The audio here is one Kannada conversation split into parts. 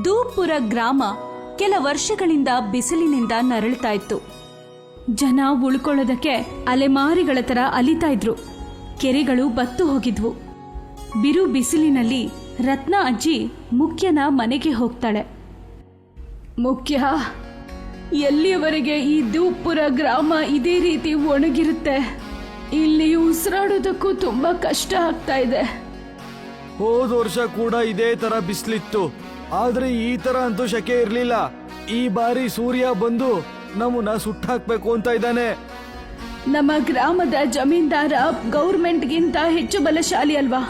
ದೂಪುರ ಗ್ರಾಮ ಕೆಲ ವರ್ಷಗಳಿಂದ ಬಿಸಿಲಿನಿಂದ ನರಳುತ್ತಾ ಇತ್ತು. ಜನ ಉಳ್ಕೊಳ್ಳೋದಕ್ಕೆ ಅಲೆಮಾರಿಗಳ ತರ ಅಲಿತಾ ಇದ್ರು. ಕೆರೆಗಳು ಬತ್ತು ಹೋಗಿದ್ವು. ಬಿರು ಬಿಸಿಲಿನಲ್ಲಿ ರತ್ನ ಅಜ್ಜಿ ಮುಖ್ಯನ ಮನೆಗೆ ಹೋಗ್ತಾಳೆ. ಮುಖ್ಯ, ಎಲ್ಲಿಯವರೆಗೆ ಈ ದೂಪುರ ಗ್ರಾಮ ಇದೇ ರೀತಿ ಒಣಗಿರುತ್ತೆ? ಇಲ್ಲಿ ಉಸಿರಾಡೋದಕ್ಕೂ ತುಂಬಾ ಕಷ್ಟ ಆಗ್ತಾ ಇದೆ. ಹೋದ ವರ್ಷ ಕೂಡ ಇದೇ ತರ ಬಿಸಿಲಿತ್ತು, ಆದ್ರೆ ಈ ತರ ಅಂತೂ ಶಕೆ ಇರ್ಲಿಲ್ಲ. ಈ ಬಾರಿ ಸೂರ್ಯ ಬಂದು ನಮ್ಮನ್ನ ಸುಟ್ಟಾಕ್ಬೇಕು ಅಂತ ಇದ್ದಾನೆ. ನಮ್ಮ ಗ್ರಾಮದ ಜಮೀನ್ದಾರ ಗೌರ್ಮೆಂಟ್ಗಿಂತ ಹೆಚ್ಚು ಬಲಶಾಲಿ ಅಲ್ವಾ?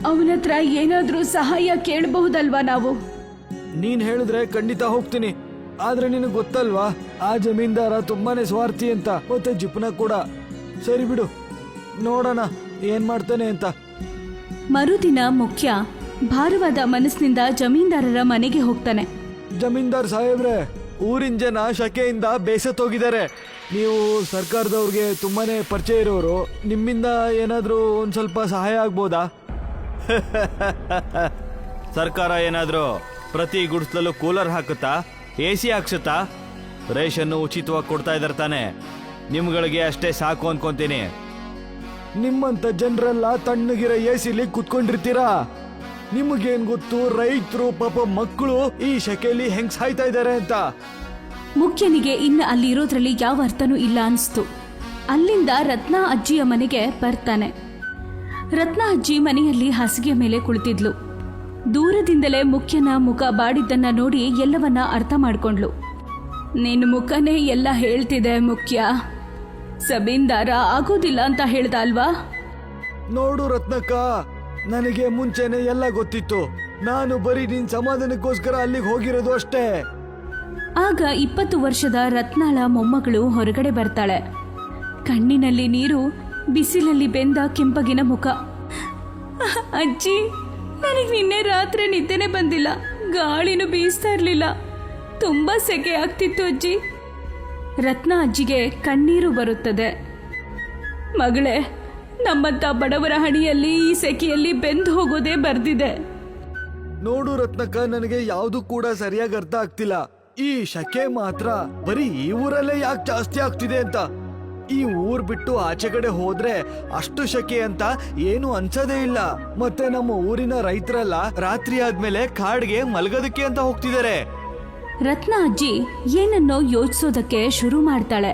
ಅವನ ಹತ್ರ ಏನಾದ್ರೂ ಸಹಾಯ ಕೇಳಬಹುದಲ್ವಾ ನಾವು? ನೀನ್ ಹೇಳಿದ್ರೆ ಖಂಡಿತ ಹೋಗ್ತೀನಿ, ಆದ್ರೆ ನಿನಗೆ ಗೊತ್ತಲ್ವಾ ಆ ಜಮೀನ್ದಾರ ತುಂಬಾನೇ ಸ್ವಾರ್ಥಿ ಅಂತ, ಮತ್ತೆ ಜಿಪ್ನ ಕೂಡ. ಸರಿ ಬಿಡು, ನೋಡೋಣ ಏನ್ ಮಾಡ್ತಾನೆ ಅಂತ. ಮರುದಿನ ಮುಖ್ಯ ಭಾರವಾದ ಮನಸ್ಸಿನಿಂದ ಜಮೀನ್ದಾರರ ಮನೆಗೆ ಹೋಗ್ತಾನೆ. ಜಮೀನ್ದಾರ್ ಸಾಹೇಬ್ರೆ, ಊರಿನ ಜನ ಶಕೆಯಿಂದ ಬೇಸತ್ತೋಗಿದ್ದಾರೆ. ನೀವು ಸರ್ಕಾರದವ್ರಿಗೆ ತುಂಬಾನೇ ಪರಿಚಯ ಇರೋರು, ನಿಮ್ಮಿಂದ ಏನಾದ್ರೂ ಒಂದ್ ಸ್ವಲ್ಪ ಸಹಾಯ ಆಗ್ಬೋದಾ? ಸರ್ಕಾರ ಏನಾದ್ರೂ ಪ್ರತಿ ಗುಡಿಸಲಲ್ಲೂ ಕೂಲರ್ ಹಾಕುತ್ತಾ, AC ಹಾಕ್ಸುತ್ತಾ? ರೇಷನ್ನು ಉಚಿತವಾಗಿ ಕೊಡ್ತಾ ಇದ್ದಾರೆ ತಾನೆ, ನಿಮ್ಗಳಿಗೆ ಅಷ್ಟೇ ಸಾಕು ಅನ್ಕೊಂತೀನಿ. ನಿಮ್ಮಂತ ಜನರೆಲ್ಲ ತಣ್ಣಗಿರೋ AC ಕುತ್ಕೊಂಡಿರ್ತೀರಾ? ನಿಮಗೇನ್ ಗೊತ್ತು ರೈತರು ಪಾಪ ಮಕ್ಕಳು ಈ ಶಕೆಯಲ್ಲಿ ಹೆಂಗ್ ಸಾಯ್ತಾ ಇದ್ದಾರೆ ಅಂತ? ಮುಖ್ಯನಿಗೆ ಇನ್ನು ಅಲ್ಲಿ ಇರೋದ್ರಲ್ಲಿ ಯಾವ ಅರ್ಥನೂ ಇಲ್ಲ ಅನಿಸ್ತು. ಅಲ್ಲಿಂದ ರತ್ನ ಅಜ್ಜಿಯ ಮನೆಗೆ ಬರ್ತಾನೆ. ರತ್ನ ಅಜ್ಜಿ ಮನೆಯಲ್ಲಿ ಹಾಸಿಗೆ ಮೇಲೆ ಕುಳಿತಿದ್ಲು. ದೂರದಿಂದಲೇ ಮುಖ್ಯನ ಮುಖ ಬಾಡಿದ್ದನ್ನ ನೋಡಿ ಎಲ್ಲವನ್ನ ಅರ್ಥ ಮಾಡ್ಕೊಂಡ್ಲು. ನಿನ್ನ ಮುಖನೇ ಎಲ್ಲ ಹೇಳ್ತಿದೆ ಮುಖ್ಯ. ಜಮೀನ್ದಾರ ಆಗೋದಿಲ್ಲ ಅಂತ ಹೇಳ್ದ ಅಲ್ವಾ? ನೋಡು ರತ್ನಕ್ಕ, ನನಗೆ ಮುಂಚೆನೆ ಎಲ್ಲ ಗೊತ್ತಿತ್ತು. ನಾನು ಬರೀ ನಿನ್ ಸಮಾಧಾನಕ್ಕೋಸ್ಕರ ಅಲ್ಲಿಗೆ ಹೋಗಿರೋದು ಅಷ್ಟೇ. ಆಗ 20 ವರ್ಷದ ರತ್ನಾಳ ಮೊಮ್ಮಗಳು ಹೊರಗಡೆ ಬರ್ತಾಳೆ. ಕಣ್ಣಿನಲ್ಲಿ ನೀರು, ಬಿಸಿಲಲ್ಲಿ ಬೆಂದ ಕೆಂಪಗಿನ ಮುಖ. ಅಜ್ಜಿ, ನನಗೆ ನಿನ್ನೆ ರಾತ್ರಿ ನಿದ್ದೆನೆ ಬಂದಿಲ್ಲ, ಗಾಳಿನೂ ಬೀಸ್ತಾ ಇರಲಿಲ್ಲ, ತುಂಬಾ ಸೆಕೆ ಆಗ್ತಿತ್ತು ಅಜ್ಜಿ. ರತ್ನ ಅಜ್ಜಿಗೆ ಕಣ್ಣೀರು ಬರುತ್ತದೆ. ಮಗಳೇ, ನಮ್ಮಂತ ಬಡವರ ಹಣಿಯಲ್ಲಿ ಈ ಸೆಕೆಯಲ್ಲಿ ಬೆಂದು ಹೋಗೋದೇ ಬರ್ದಿದೆ. ನೋಡು ರತ್ನಕ್ಕ, ನನಗೆ ಯಾವ್ದು ಕೂಡ ಸರಿಯಾಗಿ ಅರ್ಥ ಆಗ್ತಿಲ್ಲ. ಈ ಶಕೆ ಮಾತ್ರ ಬರೀ ಈ ಊರಲ್ಲೇ ಯಾಕೆ ಜಾಸ್ತಿ ಆಗ್ತಿದೆ ಅಂತ. ಈ ಊರ್ ಬಿಟ್ಟು ಆಚೆ ಕಡೆ ಹೋದ್ರೆ ಅಷ್ಟು ಶಕೆ ಅಂತ ಏನು ಅನ್ಸದೇ ಇಲ್ಲ. ಮತ್ತೆ ನಮ್ಮ ಊರಿನ ರೈತರೆಲ್ಲ ರಾತ್ರಿ ಆದ್ಮೇಲೆ ಕಾಡ್ಗೆ ಮಲಗೋದಕ್ಕೆ ಅಂತ ಹೋಗ್ತಿದ್ದಾರೆ. ರತ್ನ ಅಜ್ಜಿ ಏನನ್ನೋ ಯೋಚಿಸೋದಕ್ಕೆ ಶುರು ಮಾಡ್ತಾಳೆ.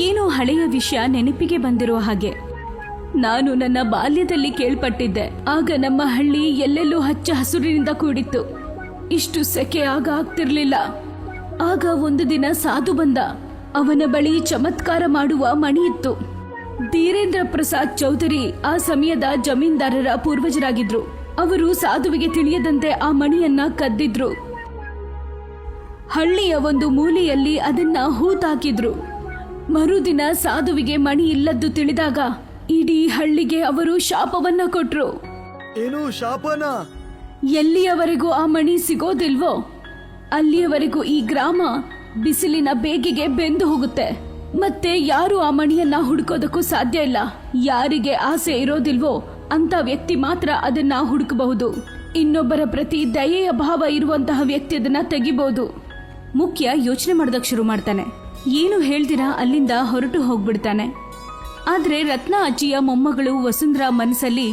ಏನೋ ಹಳೆಯ ವಿಷಯ ನೆನಪಿಗೆ ಬಂದಿರುವ ಹಾಗೆ. ನಾನು ನನ್ನ ಬಾಲ್ಯದಲ್ಲಿ ಕೇಳ್ಪಟ್ಟಿದ್ದೆ, ಆಗ ನಮ್ಮ ಹಳ್ಳಿ ಎಲ್ಲೆಲ್ಲೂ ಹಚ್ಚ ಹಸುರಿನಿಂದ ಕೂಡಿತ್ತು. ಇಷ್ಟು ಸೆಕೆ ಆಗ ಆಗ್ತಿರ್ಲಿಲ್ಲ. ಆಗ ಒಂದು ದಿನ ಸಾಧು ಬಂದ. ಅವನ ಬಳಿ ಚಮತ್ಕಾರ ಮಾಡುವ ಮಣಿ ಇತ್ತು. ಧೀರೇಂದ್ರ ಪ್ರಸಾದ್ ಚೌಧರಿ ಆ ಸಮಯದ ಜಮೀನ್ದಾರರ ಪೂರ್ವಜರಾಗಿದ್ರು. ಅವರು ಸಾಧುವಿಗೆ ತಿಳಿಯದಂತೆ ಆ ಮಣಿಯನ್ನ ಕದ್ದಿದ್ರು. ಹಳ್ಳಿಯ ಒಂದು ಮೂಲೆಯಲ್ಲಿ ಅದನ್ನ ಹೂತಾಕಿದ್ರು. ಮರುದಿನ ಸಾಧುವಿಗೆ ಮಣಿ ಇಲ್ಲದ್ದು ತಿಳಿದಾಗ ಇಡೀ ಹಳ್ಳಿಗೆ ಅವರು ಶಾಪವನ್ನ ಕೊಟ್ರು. ಏನು ಶಾಪನ? ಎಲ್ಲಿಯವರೆಗೂ ಆ ಮಣಿ ಸಿಗೋದಿಲ್ವೋ ಅಲ್ಲಿಯವರೆಗೂ ಈ ಗ್ರಾಮ ಬಿಸಿಲಿನ ಬೇಗೆಗೆ ಬೆಂದು ಹೋಗುತ್ತೆ. ಮತ್ತೆ ಯಾರು ಆ ಮಣಿಯನ್ನ ಹುಡುಕೋದಕ್ಕೂ ಸಾಧ್ಯ ಇಲ್ಲ. ಯಾರಿಗೆ ಆಸೆ ಇರೋದಿಲ್ವೋ ಅಂತ ವ್ಯಕ್ತಿ ಮಾತ್ರ ಅದನ್ನ ಹುಡುಕಬಹುದು. ಇನ್ನೊಬ್ಬರ ಪ್ರತಿ ದಯೆಯ ಭಾವ ಇರುವಂತಹ ವ್ಯಕ್ತಿ ಅದನ್ನ ತೆಗಿಬಹುದು. ಮುಖ್ಯ ಯೋಚನೆ ಮಾಡೋದಕ್ಕೆ ಶುರು ಮಾಡ್ತಾನೆ. ಏನು ಹೇಳ್ದಿರಾ ಅಲ್ಲಿಂದ ಹೊರಟು ಹೋಗ್ಬಿಡ್ತಾನೆ. ಆದ್ರೆ ರತ್ನ ಅಜ್ಜಿಯ ಮೊಮ್ಮಗಳು ವಸುಂಧರಾ ಮನಸ್ಸಲ್ಲಿ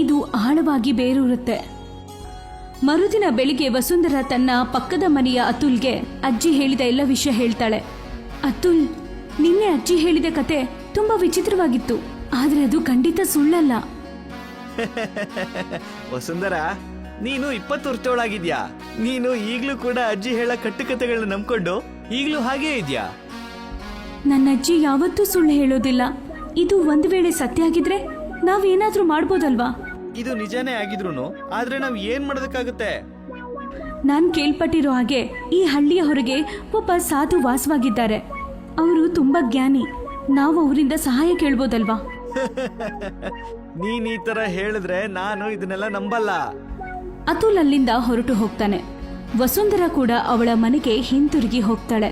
ಇದು ಆಳವಾಗಿ ಬೇರೂರುತ್ತೆ. ಮರುದಿನ ಬೆಳಿಗ್ಗೆ ವಸುಂಧರಾ ತನ್ನ ಪಕ್ಕದ ಮನೆಯ ಅತುಲ್ಗೆ ಅಜ್ಜಿ ಹೇಳಿದ ಎಲ್ಲ ವಿಷಯ ಹೇಳ್ತಾಳೆ. ಅತುಲ್, ನಿನ್ನೆ ಅಜ್ಜಿ ಹೇಳಿದ ಕತೆ ತುಂಬಾ ವಿಚಿತ್ರವಾಗಿತ್ತು, ಆದ್ರೆ ಅದು ಖಂಡಿತ ಸುಳ್ಳಲ್ಲ. ವಸುಂಧರಾ, ನೀನು 20 ವರ್ಷದೊಳಗಿದ್ಯಾ. ನೀನು ಈಗ್ಲೂ ಕೂಡ ಅಜ್ಜಿ ಹೇಳ ಕಟ್ಟುಕತೆಗಳನ್ನ ನಂಬ್ಕೊಂಡು ಈಗ್ಲೂ ಹಾಗೇ ಇದ್ಯಾ? ನನ್ನ ಅಜ್ಜಿ ಯಾವತ್ತೂ ಸುಳ್ಳು ಹೇಳೋದಿಲ್ಲ. ಇದು ಒಂದು ವೇಳೆ ಸತ್ಯ ಆಗಿದ್ರೆ ನಾವೇನಾದ್ರೂ ಮಾಡ್ಬೋದಲ್ವಾ? ಇದು ನಿಜಾನೇ ಆಗಿದ್ರು ಆದ್ರೆ ನಾವ್ ಏನ್ ಮಾಡೋದಕ್ಕಾಗುತ್ತೆ? ನಾನ್ ಕೇಳ್ಪಟ್ಟಿರೋ ಹಾಗೆ ಈ ಹಳ್ಳಿಯ ಹೊರಗೆ ಒಬ್ಬ ಸಾಧು ವಾಸವಾಗಿದ್ದಾರೆ. ಅವರು ತುಂಬಾ ಜ್ಞಾನಿ. ನಾವು ಅವರಿಂದ ಸಹಾಯ ಕೇಳ್ಬೋದಲ್ವಾ? ನೀನ್ ಈ ತರ ಹೇಳಿದ್ರೆ ನಾನು ಇದನ್ನೆಲ್ಲ ನಂಬಲ್ಲ. ಅತುಲ್ ಅಲ್ಲಿಂದ ಹೊರಟು ಹೋಗ್ತಾನೆ. ವಸುಂಧರಾ ಕೂಡ ಅವಳ ಮನೆಗೆ ಹಿಂತಿರುಗಿ ಹೋಗ್ತಾಳೆ.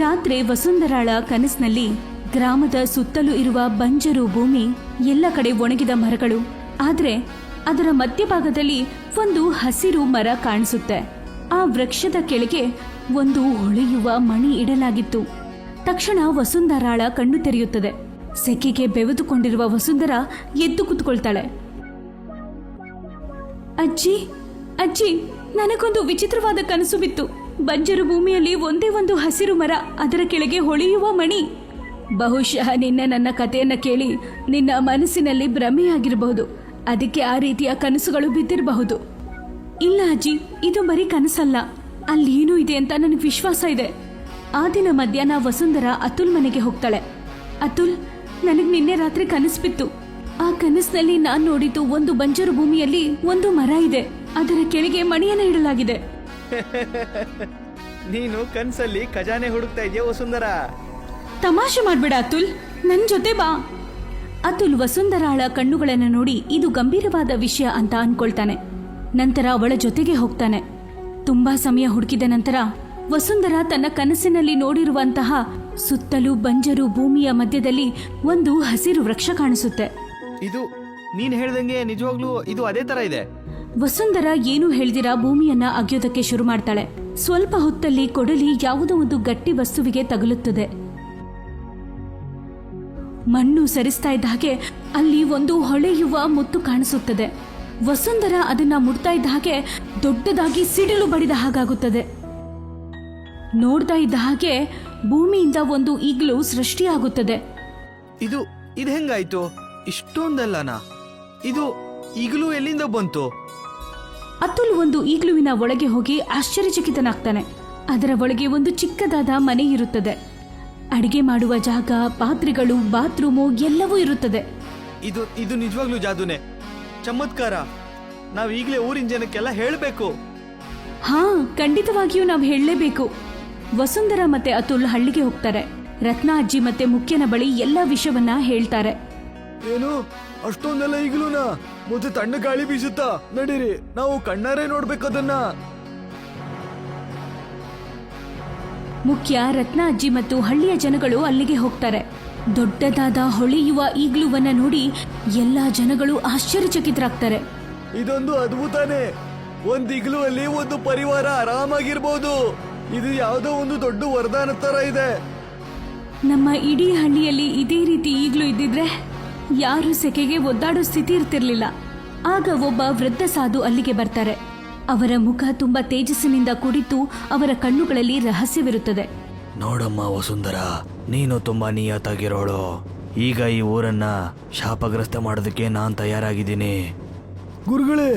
ರಾತ್ರಿ ವಸುಂಧರಾಳ ಕನಸಿನಲ್ಲಿ ಗ್ರಾಮದ ಸುತ್ತಲೂ ಇರುವ ಬಂಜರು ಭೂಮಿ, ಎಲ್ಲ ಕಡೆ ಒಣಗಿದ ಮರಗಳು, ಆದ್ರೆ ಅದರ ಮಧ್ಯಭಾಗದಲ್ಲಿ ಒಂದು ಹಸಿರು ಮರ ಕಾಣಿಸುತ್ತೆ. ಆ ವೃಕ್ಷದ ಕೆಳಗೆ ಒಂದು ಹೊಳೆಯುವ ಮಣಿ ಇಡಲಾಗಿತ್ತು. ತಕ್ಷಣ ವಸುಂಧರಾಳ ಕಣ್ಣು ತೆರೆಯುತ್ತದೆ. ಸೆಕೆಗೆ ಬೆವೆದುಕೊಂಡಿರುವ ವಸುಂಧರ ಎದ್ದು ಕೂತ್ಕೊಳ್ತಾಳೆ. ಅಜ್ಜಿ ಅಜ್ಜಿ, ನನಗೊಂದು ವಿಚಿತ್ರವಾದ ಕನಸು ಬಿತ್ತು. ಬಂಜರು ಭೂಮಿಯಲ್ಲಿ ಒಂದೇ ಒಂದು ಹಸಿರು ಮರ, ಅದರ ಕೆಳಗೆ ಹೊಳೆಯುವ ಮಣಿ. ಬಹುಶಃ ನನ್ನ ಕಥೆಯನ್ನ ಕೇಳಿ ನಿನ್ನ ಮನಸ್ಸಿನಲ್ಲಿ ಭ್ರಮೆಯಾಗಿರಬಹುದು. ಅದಕ್ಕೆ ಆ ರೀತಿಯ ಕನಸುಗಳು ಬಿದ್ದಿರಬಹುದು. ಇಲ್ಲ ಅಜ್ಜಿ, ಇದು ಬರೀ ಕನಸಲ್ಲ. ಅಲ್ಲಿ ಏನೂ ಇದೆ ಅಂತ ನನಗೆ ವಿಶ್ವಾಸ ಇದೆ. ಆ ದಿನ ಮಧ್ಯಾಹ್ನ ವಸುಂಧರ ಅತುಲ್ ಮನೆಗೆ ಹೋಗ್ತಾಳೆ. ಅತುಲ್, ನನಗೆ ನಿನ್ನೆ ರಾತ್ರಿ ಕನಸು ಬಿತ್ತು. ಆ ಕನಸಿನಲ್ಲಿ ನಾನ್ ನೋಡಿದ್ದು ಒಂದು ಬಂಜರು ಭೂಮಿಯಲ್ಲಿ ಒಂದು ಮರ ಇದೆ, ಅದರ ಕೆಳಗೆ ಮಣಿಯನ್ನು ಇಡಲಾಗಿದೆ. ನೀನು ಕನ್ಸಲ್ಲಿ ಖಜಾನೆ ಹುಡುಕ್ತಾ ಇದೆಯಾ ವಸುಂಧರ? ತಮಾಷೆ ಮಾಡ್ಬೇಡ ಅತುಲ್, ನನ್ ಜೊತೆ ಬಾ. ಅತುಲ್ ವಸುಂಧರಾಳ ಕಣ್ಣುಗಳನ್ನು ನೋಡಿ ಇದು ಗಂಭೀರವಾದ ವಿಷಯ ಅಂತ ಅನ್ಕೊಳ್ತಾನೆ. ನಂತರ ಅವಳ ಜೊತೆಗೆ ಹೋಗ್ತಾನೆ. ತುಂಬಾ ಸಮಯ ಹುಡುಕಿದ ನಂತರ ವಸುಂಧರ ತನ್ನ ಕನಸಿನಲ್ಲಿ ನೋಡಿರುವಂತಹ ಸುತ್ತಲೂ ಬಂಜರು ಭೂಮಿಯ ಮಧ್ಯದಲ್ಲಿ ಒಂದು ಹಸಿರು ವೃಕ್ಷ ಕಾಣಿಸುತ್ತೆ. ಇದು ನೀನ್ ಹೇಳ್ದಂಗೆ ನಿಜವಾಗ್ಲೂ ಇದು ಅದೇ ತರ ಇದೆ. ವಸುಂಧರ ಏನು ಹೇಳ್ದಿರಾ ಭೂಮಿಯನ್ನ ಅಗೆಯೋದಕ್ಕೆ ಶುರು ಮಾಡ್ತಾಳೆ. ಸ್ವಲ್ಪ ಹೊತ್ತಲ್ಲಿ ಕೊಡಲಿ ಯಾವುದೋ ಒಂದು ಗಟ್ಟಿ ವಸ್ತುವಿಗೆ ತಗುಲುತ್ತದೆ. ಮಣ್ಣು ಸರಿಸ್ತಾ ಇದ್ದ ಹಾಗೆ ಅಲ್ಲಿ ಒಂದು ಹೊಳೆಯುವ ಮುತ್ತು ಕಾಣಿಸುತ್ತದೆ. ವಸುಂಧರ ಅದನ್ನ ಮುಟ್ತಾ ಇದ್ದ ಹಾಗೆ ದೊಡ್ಡದಾಗಿ ಸಿಡಿಲು ಬಡಿದ ಹಾಗಾಗುತ್ತದೆ. ನೋಡ್ತಾ ಇದ್ದ ಹಾಗೆ ಭೂಮಿಯಿಂದ ಒಂದು ಈಗಲೂ ಸೃಷ್ಟಿಯಾಗುತ್ತದೆ. ಇದು ಹೆಂಗಾಯ್ತು? ಇಷ್ಟೊಂದಲ್ಲನಾ? ಇದು ಈಗಲೂ ಎಲ್ಲಿಂದ ಬಂತು? ಅತುಲ್ ಒಂದು ಈಗ್ಲುವಿನ ಒಳಗೆ ಹೋಗಿ ಆಶ್ಚರ್ಯಚಕಿತನಾಗ್ತಾನೆ. ಅದರ ಒಳಗೆ ಒಂದು ಚಿಕ್ಕದಾದ ಮನೆ ಇರುತ್ತದೆ. ಅಡಿಗೆ ಮಾಡುವ ಜಾಗ, ಪಾತ್ರೆಗಳು, ಬಾತ್ರೂಮು ಎಲ್ಲವೂ ಇರುತ್ತದೆ. ಇದು ನಿಜವಾಗ್ಲೂ ಜಾದೂನೆ, ಚಮತ್ಕಾರ. ನಾವ್ ಈಗಲೇ ಊರಿನ ಜನಕ್ಕೆಲ್ಲ ಹೇಳಬೇಕು. ಹಾ, ಖಂಡಿತವಾಗಿಯೂ ನಾವು ಹೇಳಲೇಬೇಕು. ವಸುಂಧರ ಮತ್ತೆ ಅತುಲ್ ಹಳ್ಳಿಗೆ ಹೋಗ್ತಾರೆ. ರತ್ನ ಅಜ್ಜಿ ಮತ್ತೆ ಮುಖ್ಯನ ಬಳಿ ಎಲ್ಲ ವಿಷಯವನ್ನ ಹೇಳ್ತಾರೆ. ಏನು ಅಷ್ಟೊಂದೆಲ್ಲ ಈಗಲೂನಾ? ಮತ್ತೆ ತಣ್ಣ ಗಾಳಿ ಬೀಸುತ್ತಾ? ನಡೀರಿ, ನಾವು ಕಣ್ಣಾರೆ ನೋಡ್ಬೇಕದನ್ನ. ಮುಖ್ಯ, ರತ್ನ ಅಜ್ಜಿ ಮತ್ತು ಹಳ್ಳಿಯ ಜನಗಳು ಅಲ್ಲಿಗೆ ಹೋಗ್ತಾರೆ. ದೊಡ್ಡದಾದ ಹೊಳೆಯುವ ಈಗ್ಲುವನ್ನ ನೋಡಿ ಎಲ್ಲಾ ಜನಗಳು ಆಶ್ಚರ್ಯಚಕಿತರಾಗ್ತಾರೆ. ಇದೊಂದು ಅದ್ಭುತನೇ. ಒಂದ್ ಇಗ್ಲು ಅಲ್ಲಿ ಒಂದು ಪರಿವಾರ ಆರಾಮಾಗಿರ್ಬೋದು. ಇದು ಯಾವುದೋ ಒಂದು ದೊಡ್ಡ ವರದಾನ ತರ ಇದೆ. ನಮ್ಮ ಇಡೀ ಹಳ್ಳಿಯಲ್ಲಿ ಇದೇ ರೀತಿ ಈಗ್ಲೂ ಇದ್ದಿದ್ರೆ ಯಾರು ಸೆಕೆಗೆ ಒದ್ದಾಡೋ ಸ್ಥಿತಿ ಇರ್ತಿರ್ಲಿಲ್ಲ. ಆಗ ಒಬ್ಬ ವೃದ್ಧ ಸಾಧು ಅಲ್ಲಿಗೆ ಬರ್ತಾರೆ. ಅವರ ಮುಖ ತುಂಬಾ ತೇಜಸ್ಸಿನಿಂದ ಕೂಡಿದ್ದು, ಅವರ ಕಣ್ಣುಗಳಲ್ಲಿ ರಹಸ್ಯವಿರುತ್ತದೆ. ನೋಡಮ್ಮ ವಸುಂಧರ, ನೀನು ತುಂಬಾ ನಿಯತ್ತಾಗಿರೋಳು. ಈಗ ಈ ಊರನ್ನ ಶಾಪಗ್ರಸ್ತ ಮಾಡೋದಕ್ಕೆ ನಾನ್ ತಯಾರಾಗಿದ್ದೀನಿ. ಗುರುಗಳೇ,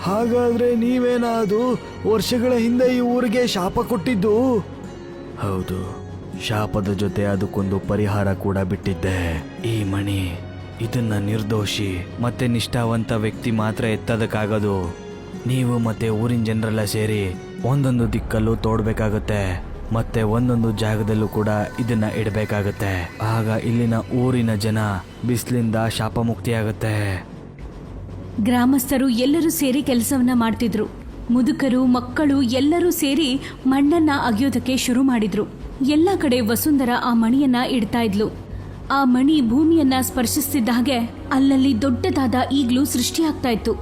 ಹಾಗಾದ್ರೆ ನೀವೇನಾದ್ರು ವರ್ಷಗಳ ಹಿಂದೆ ಈ ಊರಿಗೆ ಶಾಪ ಕೊಟ್ಟಿದ್ದು? ಹೌದು, ಶಾಪದ ಜೊತೆ ಅದಕ್ಕೊಂದು ಪರಿಹಾರ ಕೂಡ ಬಿಟ್ಟಿದ್ದೆ. ಈ ಮಣಿ, ಇದನ್ನ ನಿರ್ದೋಷಿ ಮತ್ತೆ ನಿಷ್ಠಾವಂತ ವ್ಯಕ್ತಿ ಮಾತ್ರ ಎತ್ತದಕ್ಕಾಗದು. ನೀವು ಮತ್ತೆ ಊರಿನ ಜನರೆಲ್ಲ ಸೇರಿ ಒಂದೊಂದು ದಿಕ್ಕಲ್ಲೂ ತೋಡ್ಬೇಕಾಗತ್ತೆ, ಮತ್ತೆ ಒಂದೊಂದು ಜಾಗದಲ್ಲೂ ಕೂಡ ಇದನ್ನ ಇಡಬೇಕಾಗತ್ತೆ. ಆಗ ಇಲ್ಲಿನ ಊರಿನ ಜನ ಬಿಸಿಲಿಂದ ಶಾಪ ಮುಕ್ತಿಯಾಗತ್ತೆ. ಗ್ರಾಮಸ್ಥರು ಎಲ್ಲರೂ ಸೇರಿ ಕೆಲಸವನ್ನ ಮಾಡ್ತಿದ್ರು. ಮುದುಕರು, ಮಕ್ಕಳು ಎಲ್ಲರೂ ಸೇರಿ ಮಣ್ಣನ್ನ ಅಗೆಯೋದಕ್ಕೆ ಶುರು ಮಾಡಿದ್ರು. ಎಲ್ಲ ಕಡೆ ವಸುಂಧರ ಆ ಮಣಿಯನ್ನ ಇಡ್ತಾ ಇದ್ಲು. ಆ ಮಣಿ ಭೂಮಿಯನ್ನ ಸ್ಪರ್ಶಿಸ್ತಿದ್ದ ಹಾಗೆ ಅಲ್ಲಲ್ಲಿ ದೊಡ್ಡದಾದ ಈಗ್ಲೂ ಸೃಷ್ಟಿಯಾಗ್ತಾ ಇತ್ತು.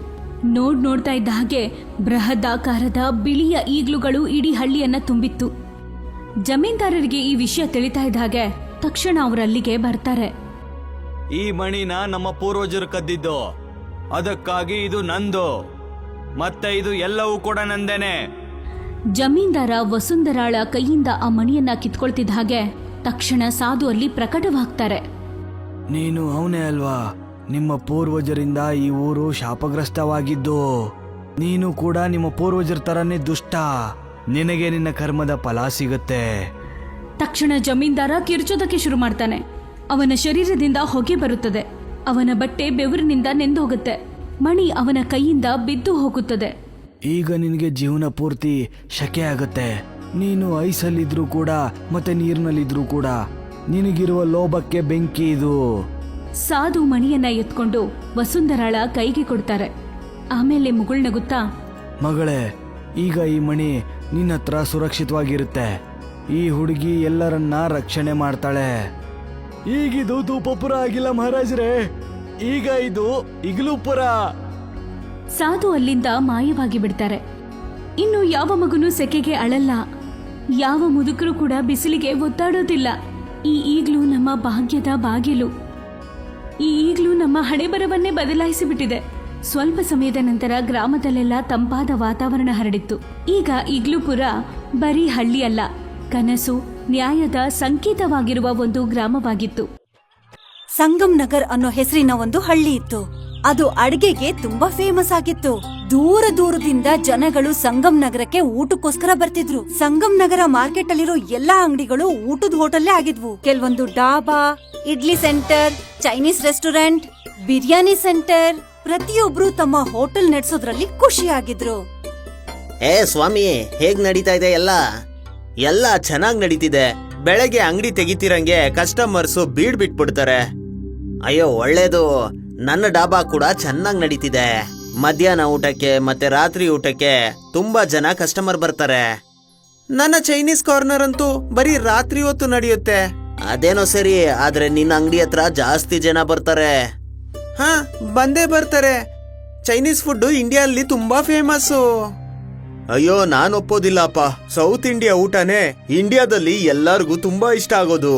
ನೋಡ್ತಾ ಇದ್ದ ಹಾಗೆ ಬೃಹದಾಕಾರದ ಬಿಳಿಯ ಈಗ್ಲುಗಳು ಇಡೀ ಹಳ್ಳಿಯನ್ನ ತುಂಬಿತ್ತು. ಜಮೀನ್ದಾರರಿಗೆ ಈ ವಿಷಯ ತಿಳಿತಾ ಇದ್ದ ಹಾಗೆ ತಕ್ಷಣ ಅವರಲ್ಲಿಗೆ ಬರ್ತಾರೆ. ಈ ಮಣಿನ ನಮ್ಮ ಪೂರ್ವಜರು ಕದ್ದಿದ್ದು, ಅದಕ್ಕಾಗಿ ಇದು ನಂದು, ಮತ್ತೆ ಇದು ಎಲ್ಲವೂ ಕೂಡ ನಂದೇನೆ. ಜಮೀನ್ದಾರ ವಸುಂಧರಾಳ ಕೈಯಿಂದ ಆ ಮಣಿಯನ್ನ ಕಿತ್ಕೊಳ್ತಿದ್ದ ಹಾಗೆ ತಕ್ಷಣ ಸಾಧು ಅಲ್ಲಿ ಪ್ರಕಟವಾಗ್ತಾರೆ. ನೀನು ಅವನೇ ಅಲ್ವಾ? ನಿಮ್ಮ ಪೂರ್ವಜರಿಂದ ಈ ಊರು ಶಾಪಗ್ರಸ್ತವಾಗಿದ್ದು. ನೀನು ಕೂಡ ನಿಮ್ಮ ಪೂರ್ವಜರ ತರನೇ ದುಷ್ಟ. ನಿನಗೆ ನಿನ್ನ ಕರ್ಮದ ಫಲ ಸಿಗುತ್ತೆ. ತಕ್ಷಣ ಜಮೀನ್ದಾರ ಕಿರ್ಚೋದಕ್ಕೆ ಶುರು ಮಾಡ್ತಾನೆ. ಅವನ ಶರೀರದಿಂದ ಹೊಗೆ ಬರುತ್ತದೆ. ಅವನ ಬಟ್ಟೆ ಬೆವರಿನಿಂದ ನೆಂದು ಹೋಗುತ್ತೆ. ಮಣಿ ಅವನ ಕೈಯಿಂದ ಬಿದ್ದು ಹೋಗುತ್ತದೆ. ಈಗ ನಿನಗೆ ಜೀವನ ಪೂರ್ತಿ ಶಕೆ ಆಗುತ್ತೆ. ನೀನು ಐಸಲ್ಲಿದ್ರೂ ಕೂಡ ಮತ್ತೆ ನೀರಿನಲ್ಲಿದ್ರೂ ಕೂಡ ನಿನಗಿರುವ ಲೋಭಕ್ಕೆ ಬೆಂಕಿ ಇದು. ಸಾಧು ಮಣಿಯನ್ನ ಎತ್ಕೊಂಡು ವಸುಂಧರಾಳ ಕೈಗೆ ಕೊಡ್ತಾರೆ. ಆಮೇಲೆ ಮುಗುಳ್ನಗುತ್ತಾ, ಮಗಳೇ, ಈಗ ಈ ಮಣಿ ನಿನ್ನ ಹತ್ರ ಸುರಕ್ಷಿತವಾಗಿರುತ್ತೆ. ಈ ಹುಡುಗಿ ಎಲ್ಲರನ್ನ ರಕ್ಷಣೆ ಮಾಡ್ತಾಳೆ. ಈಗಿದು ಧೂಪಪುರ ಆಗಿಲ್ಲ ಮಹಾರಾಜರೇ, ಈಗ ಇದು ಇಗ್ಲೂಪುರ. ಸಾಧು ಅಲ್ಲಿಂದ ಮಾಯವಾಗಿ ಬಿಡ್ತಾರೆ. ಇನ್ನು ಯಾವ ಮಗುನೂ ಸೆಕೆಗೆ ಅಳಲ್ಲ, ಯಾವ ಮುದುಕರು ಕೂಡ ಬಿಸಿಲಿಗೆ ಒತ್ತಾಡೋದಿಲ್ಲ. ಈಗ್ಲೂ ನಮ್ಮ ಭಾಗ್ಯದ ಬಾಗಿಲು, ಈಗ್ಲೂ ನಮ್ಮ ಹಣೆಬರವನ್ನೇ ಬದಲಾಯಿಸಿಬಿಟ್ಟಿದೆ. ಸ್ವಲ್ಪ ಸಮಯದ ನಂತರ ಗ್ರಾಮದಲ್ಲೆಲ್ಲ ತಂಪಾದ ವಾತಾವರಣ ಹರಡಿತ್ತು. ಈಗ ಇಗ್ಲೂಪುರ ಬರೀ ಹಳ್ಳಿ ಅಲ್ಲ, ಕನಸು, ನ್ಯಾಯದ ಸಂಕೇತವಾಗಿರುವ ಒಂದು ಗ್ರಾಮವಾಗಿತ್ತು. ಸಂಗಮ್ ನಗರ್ ಅನ್ನೋ ಹೆಸರಿನ ಒಂದು ಹಳ್ಳಿ ಇತ್ತು. ಅದು ಅಡ್ಗೆಗೆ ತುಂಬಾ ಫೇಮಸ್ ಆಗಿತ್ತು. ದೂರ ದೂರದಿಂದ ಜನಗಳು ಸಂಗಮ್ ನಗರಕ್ಕೆ ಊಟಕ್ಕೋಸ್ಕರ ಬರ್ತಿದ್ರು. ಸಂಗಮ್ ನಗರ ಮಾರ್ಕೆಟ್ ಅಲ್ಲಿರೋ ಎಲ್ಲಾ ಅಂಗಡಿಗಳು ಊಟದ ಹೋಟೆಲ್ಲೇ ಆಗಿದ್ವು. ಕೆಲವೊಂದು dhaba, idli centre, Chinese restaurant, biryani centre, ಪ್ರತಿಯೊಬ್ರು ತಮ್ಮ ಹೋಟೆಲ್ ನಡೆಸೋದ್ರಲ್ಲಿ ಖುಷಿಯಾಗಿದ್ರು. ಏ ಸ್ವಾಮಿ, ಹೇಗ್ ನಡೀತಾ ಇದೆ ಎಲ್ಲ ಚೆನ್ನಾಗ್ ನಡೀತಿದೆ. ಬೆಳಗ್ಗೆ ಅಂಗಡಿ ತೆಗಿತಿರಂಗೆ ಕಸ್ಟಮರ್ಸು ಬಿಟ್ಬಿಡ್ತಾರೆ. ಅಯ್ಯೋ ಒಳ್ಳೇದು, ನನ್ನ ಡಾಬಾ ಕೂಡ ಚೆನ್ನಾಗ್ ನಡೀತಿದೆ. ಮಧ್ಯಾಹ್ನ ಊಟಕ್ಕೆ ಮತ್ತೆ ರಾತ್ರಿ ಊಟಕ್ಕೆ ತುಂಬಾ ಜನ ಕಸ್ಟಮರ್ ಬರ್ತಾರೆ. ನನ್ನ ಚೈನೀಸ್ ಕಾರ್ನರ್ ಅಂತೂ ಬರೀ ರಾತ್ರಿ ಹೊತ್ತು ನಡೆಯುತ್ತೆ. ಅದೇನೋ ಸರಿ, ಆದ್ರೆ ನಿನ್ನ ಅಂಗಡಿ ಹತ್ರ ಜಾಸ್ತಿ ಜನ ಬರ್ತಾರೆ. ಹಾ, ಬಂದೇ ಬರ್ತಾರೆ. ಚೈನೀಸ್ ಫುಡ್ ಇಂಡಿಯಾದಲ್ಲಿ ತುಂಬಾ ಫೇಮಸ್ಸು. ಅಯ್ಯೋ, ನಾನು ಒಪ್ಪೋದಿಲ್ಲಪ್ಪ. ಸೌತ್ ಇಂಡಿಯಾ ಊಟನೇ ಇಂಡಿಯಾದಲ್ಲಿ ಎಲ್ಲರಿಗೂ ತುಂಬಾ ಇಷ್ಟ ಆಗೋದು.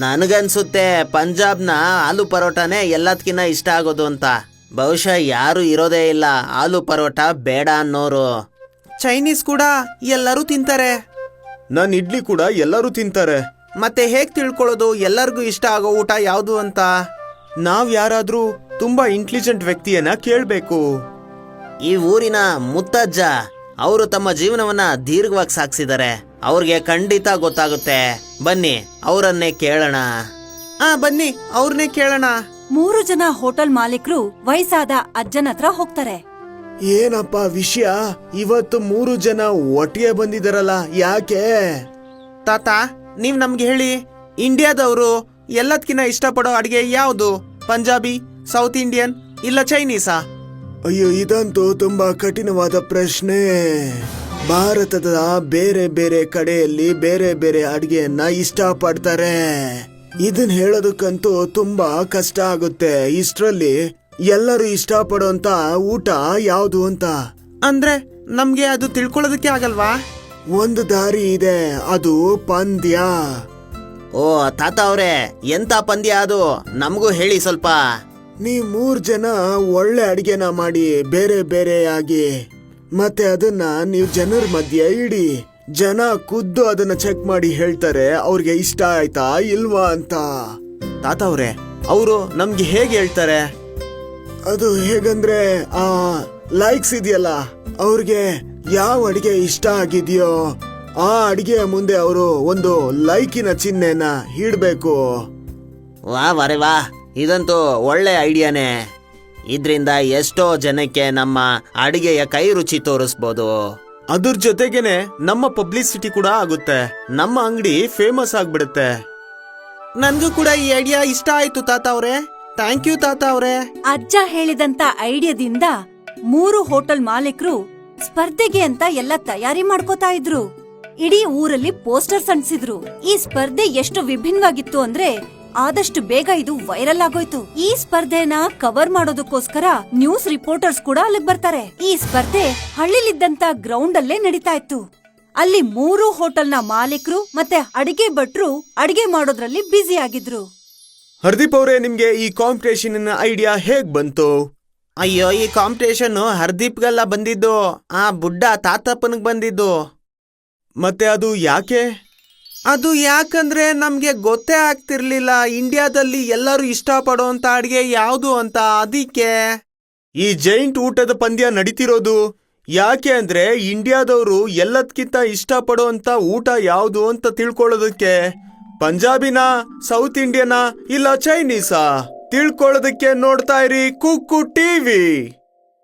ನನಗನ್ಸುತ್ತೆ ಪಂಜಾಬ್ನ ಆಲೂ ಪರೋಟಾನೇ ಎಲ್ಲದಕ್ಕಿಂತ ಇಷ್ಟ ಆಗೋದು ಅಂತ. ಬಹುಶಃ ಯಾರು ಇರೋದೇ ಇಲ್ಲ ಆಲೂ ಪರೋಟ ಬೇಡ ಅನ್ನೋರು. ಚೈನೀಸ್ ಕೂಡ ಎಲ್ಲರೂ ತಿಂತಾರೆ. ನನ್ ಇಡ್ಲಿ ಕೂಡ ಎಲ್ಲರೂ ತಿಂತಾರೆ. ಮತ್ತೆ ಹೇಗ್ ತಿಳ್ಕೊಳ್ಳೋದು ಎಲ್ಲರಿಗೂ ಇಷ್ಟ ಆಗೋ ಊಟ ಯಾವುದು ಅಂತ? ನಾವ್ ಯಾರಾದ್ರೂ ತುಂಬಾ ಇಂಟೆಲಿಜೆಂಟ್ ವ್ಯಕ್ತಿಯನ್ನ ಕೇಳ್ಬೇಕು. ಈ ಊರಿನ ಮುತ್ತಜ್ಜ, ಅವರು ತಮ್ಮ ಜೀವನವನ್ನ ದೀರ್ಘವಾಗಿ ಸಾಗಿಸಿದ್ದಾರೆ. ಅವ್ರಿಗೆ ಖಂಡಿತ ಗೊತ್ತಾಗುತ್ತೆ. ಬನ್ನಿ ಅವರನ್ನೇ ಕೇಳೋಣ. ಬನ್ನಿ ಅವ್ರನ್ನೇ ಕೇಳೋಣ. 3 ಜನ ಹೋಟೆಲ್ ಮಾಲೀಕರು ವಯಸ್ಸಾದ ಅಜ್ಜನ ಹತ್ರ ಹೋಗ್ತಾರೆ. ಏನಪ್ಪ ವಿಷಯ? ಇವತ್ತು 3 ಜನ ಒಟ್ಟಿಗೆ ಬಂದಿದಾರಲ್ಲ, ಯಾಕೆ? ತಾತ, ನೀವ್ ನಮ್ಗೆ ಹೇಳಿ, ಇಂಡಿಯಾದವರು ಎಲ್ಲದಕ್ಕಿಂತ ಇಷ್ಟಪಡೋ ಅಡಿಗೆ ಯಾವುದು? ಪಂಜಾಬಿ, ಸೌತ್ ಇಂಡಿಯನ್ ಇಲ್ಲ ಚೈನೀಸಾ? ಅಯ್ಯೋ, ಇದಂತೂ ತುಂಬಾ ಕಠಿಣವಾದ ಪ್ರಶ್ನೆ. ಭಾರತದ ಬೇರೆ ಬೇರೆ ಕಡೆಯಲ್ಲಿ ಬೇರೆ ಬೇರೆ ಅಡಿಗೆಯನ್ನ ಇಷ್ಟಪಡ್ತಾರೆ. ಇದನ್ ಹೇಳೋದಕ್ಕಂತೂ ತುಂಬಾ ಕಷ್ಟ ಆಗುತ್ತೆ. ಇಷ್ಟ್ರಲ್ಲಿ ಎಲ್ಲರೂ ಇಷ್ಟಪಡೋಂತ ಊಟ ಯಾವುದು ಅಂತ ಅಂದ್ರೆ ನಮ್ಗೆ ಅದು ತಿಳ್ಕೊಳ್ಳೋದಕ್ಕೆ ಆಗಲ್ವಾ? ಒಂದು ದಾರಿ ಇದೆ, ಅದು ಪಂದ್ಯ. ಓ ತಾತ ಅವ್ರೆ, ಎಂತ ಪಂದ್ಯ ಅದು? ನಮಗೂ ಹೇಳಿ ಸ್ವಲ್ಪ. ನೀವ್ 3 ಜನ ಒಳ್ಳೆ ಅಡಿಗೆನ ಮಾಡಿ ಬೇರೆ ಬೇರೆಯಾಗಿ, ಮತ್ತೆ ಅದನ್ನ ನೀವು ಜನರ ಮಧ್ಯೆ ಇಡಿ. ಜನ ಖುದ್ದು ಅದನ್ನ ಚೆಕ್ ಮಾಡಿ ಹೇಳ್ತಾರೆ ಅವ್ರಿಗೆ ಇಷ್ಟ ಆಯ್ತಾ ಇಲ್ವಾ ಅಂತ. ತಾತ ಅವ್ರೆ, ಅವರು ನಮ್ಗೆ ಹೇಗೆ ಹೇಳ್ತಾರೆ? ಅದು ಹೇಗಂದ್ರೆ ಲೈಕ್ಸ್ ಇದೆಯಲ್ಲ, ಅವ್ರಿಗೆ ಯಾವ ಅಡಿಗೆ ಇಷ್ಟ ಆಗಿದೆಯೋ ಆ ಅಡಿಗೆಯ ಮುಂದೆ ಅವರು ಒಂದು ಲೈಕಿನ ಚಿಹ್ನೆನ ಇಡ್ಬೇಕು. ವಾ ವರೆ ವಾ, ಇದಂತೂ ಒಳ್ಳೆ ಐಡಿಯಾನೇ. ಇದ್ರಿಂದ ಎಷ್ಟೋ ಜನಕ್ಕೆ ನಮ್ಮ ಅಡಿಗೆಯ ಕೈ ರುಚಿ ತೋರಿಸ್ಬೋದು. ಅದ್ರ ಜೊತೆಗೇನೆ ನಮ್ಮ ಪಬ್ಲಿಸಿಟಿ ಕೂಡ ಆಗುತ್ತೆ, ನಮ್ಮ ಅಂಗಡಿ ಫೇಮಸ್ ಆಗ್ಬಿಡುತ್ತೆ. ನನ್ಗೂ ಕೂಡ ಈ ಐಡಿಯಾ ಇಷ್ಟ ಆಯ್ತು ತಾತ ಅವ್ರೆ. ಥ್ಯಾಂಕ್ ಯು ತಾತ ಅವ್ರೆ. ಅಜ್ಜ ಹೇಳಿದಂತ ಐಡಿಯಾದಿಂದ 3 ಹೋಟೆಲ್ ಮಾಲೀಕರು ಸ್ಪರ್ಧೆಗೆ ಅಂತ ಎಲ್ಲ ತಯಾರಿ ಮಾಡ್ಕೋತಾ ಇದ್ರು. ಇಡೀ ಊರಲ್ಲಿ ಪೋಸ್ಟರ್ಸ್ ಅಂಟಿಸಿದ್ರು. ಈ ಸ್ಪರ್ಧೆ ಎಷ್ಟು ವಿಭಿನ್ನವಾಗಿತ್ತು ಅಂದ್ರೆ ಆದಷ್ಟು ಬೇಗ ಇದು ವೈರಲ್ ಆಗೋಯ್ತು. ಈ ಸ್ಪರ್ಧೆನ ಕವರ್ ಮಾಡೋದಕ್ಕೋಸ್ಕರ ನ್ಯೂಸ್ ರಿಪೋರ್ಟರ್ಸ್ ಕೂಡ ಅಲ್ಲಿಗೆ ಬರ್ತಾರೆ. ಈ ಸ್ಪರ್ಧೆ ಹಳ್ಳಿಲಿದ್ದಂತ ಗ್ರೌಂಡ್ ಅಲ್ಲೇ ನಡೀತಾ ಇತ್ತು. ಅಲ್ಲಿ 3 ಹೋಟೆಲ್ನ ಮಾಲೀಕರು ಮತ್ತೆ ಅಡಿಗೆ ಭಟ್ರು ಅಡಿಗೆ ಮಾಡೋದ್ರಲ್ಲಿ ಬ್ಯುಸಿ ಆಗಿದ್ರು. ಹರ್ದೀಪ್ ಅವರೇ, ನಿಮ್ಗೆ ಈ ಕಾಂಪಿಟೇಷನ್ ಐಡಿಯಾ ಹೇಗ್ ಬಂತು? ಅಯ್ಯೋ, ಈ ಕಾಂಪಿಟೇಷನ್ ಹರ್ದೀಪ್ಗೆಲ್ಲ ಬಂದಿದ್ದು, ಆ ಬುಡ್ಡ ತಾತಪ್ಪನಿಗೆ ಬಂದಿದ್ದು. ಮತ್ತೆ ಅದು ಯಾಕೆ? ಅದು ಯಾಕಂದ್ರೆ ನಮ್ಗೆ ಗೊತ್ತೇ ಆಗ್ತಿರ್ಲಿಲ್ಲ ಇಂಡಿಯಾದಲ್ಲಿ ಎಲ್ಲರೂ ಇಷ್ಟಪಡೋಂತ ಅಡಿಗೆ ಯಾವುದು ಅಂತ. ಅದಕ್ಕೆ ಈ ಜೈಂಟ್ ಊಟದ ಪಂದ್ಯ ನಡೀತಿರೋದು. ಯಾಕೆ ಅಂದ್ರೆ ಇಂಡಿಯಾದವರು ಎಲ್ಲದಕ್ಕಿಂತ ಇಷ್ಟಪಡೋಂತ ಊಟ ಯಾವುದು ಅಂತ ತಿಳ್ಕೊಳ್ಳೋದಕ್ಕೆ. ಪಂಜಾಬಿನ, ಸೌತ್ ಇಂಡಿಯನಾ ಇಲ್ಲ ಚೈನೀಸಾ ತಿಳ್ಕೊಳ್ಳೋದಕ್ಕೆ ನೋಡ್ತಾ ಇರಿ ಕುಕ್ಕು ಟಿವಿ.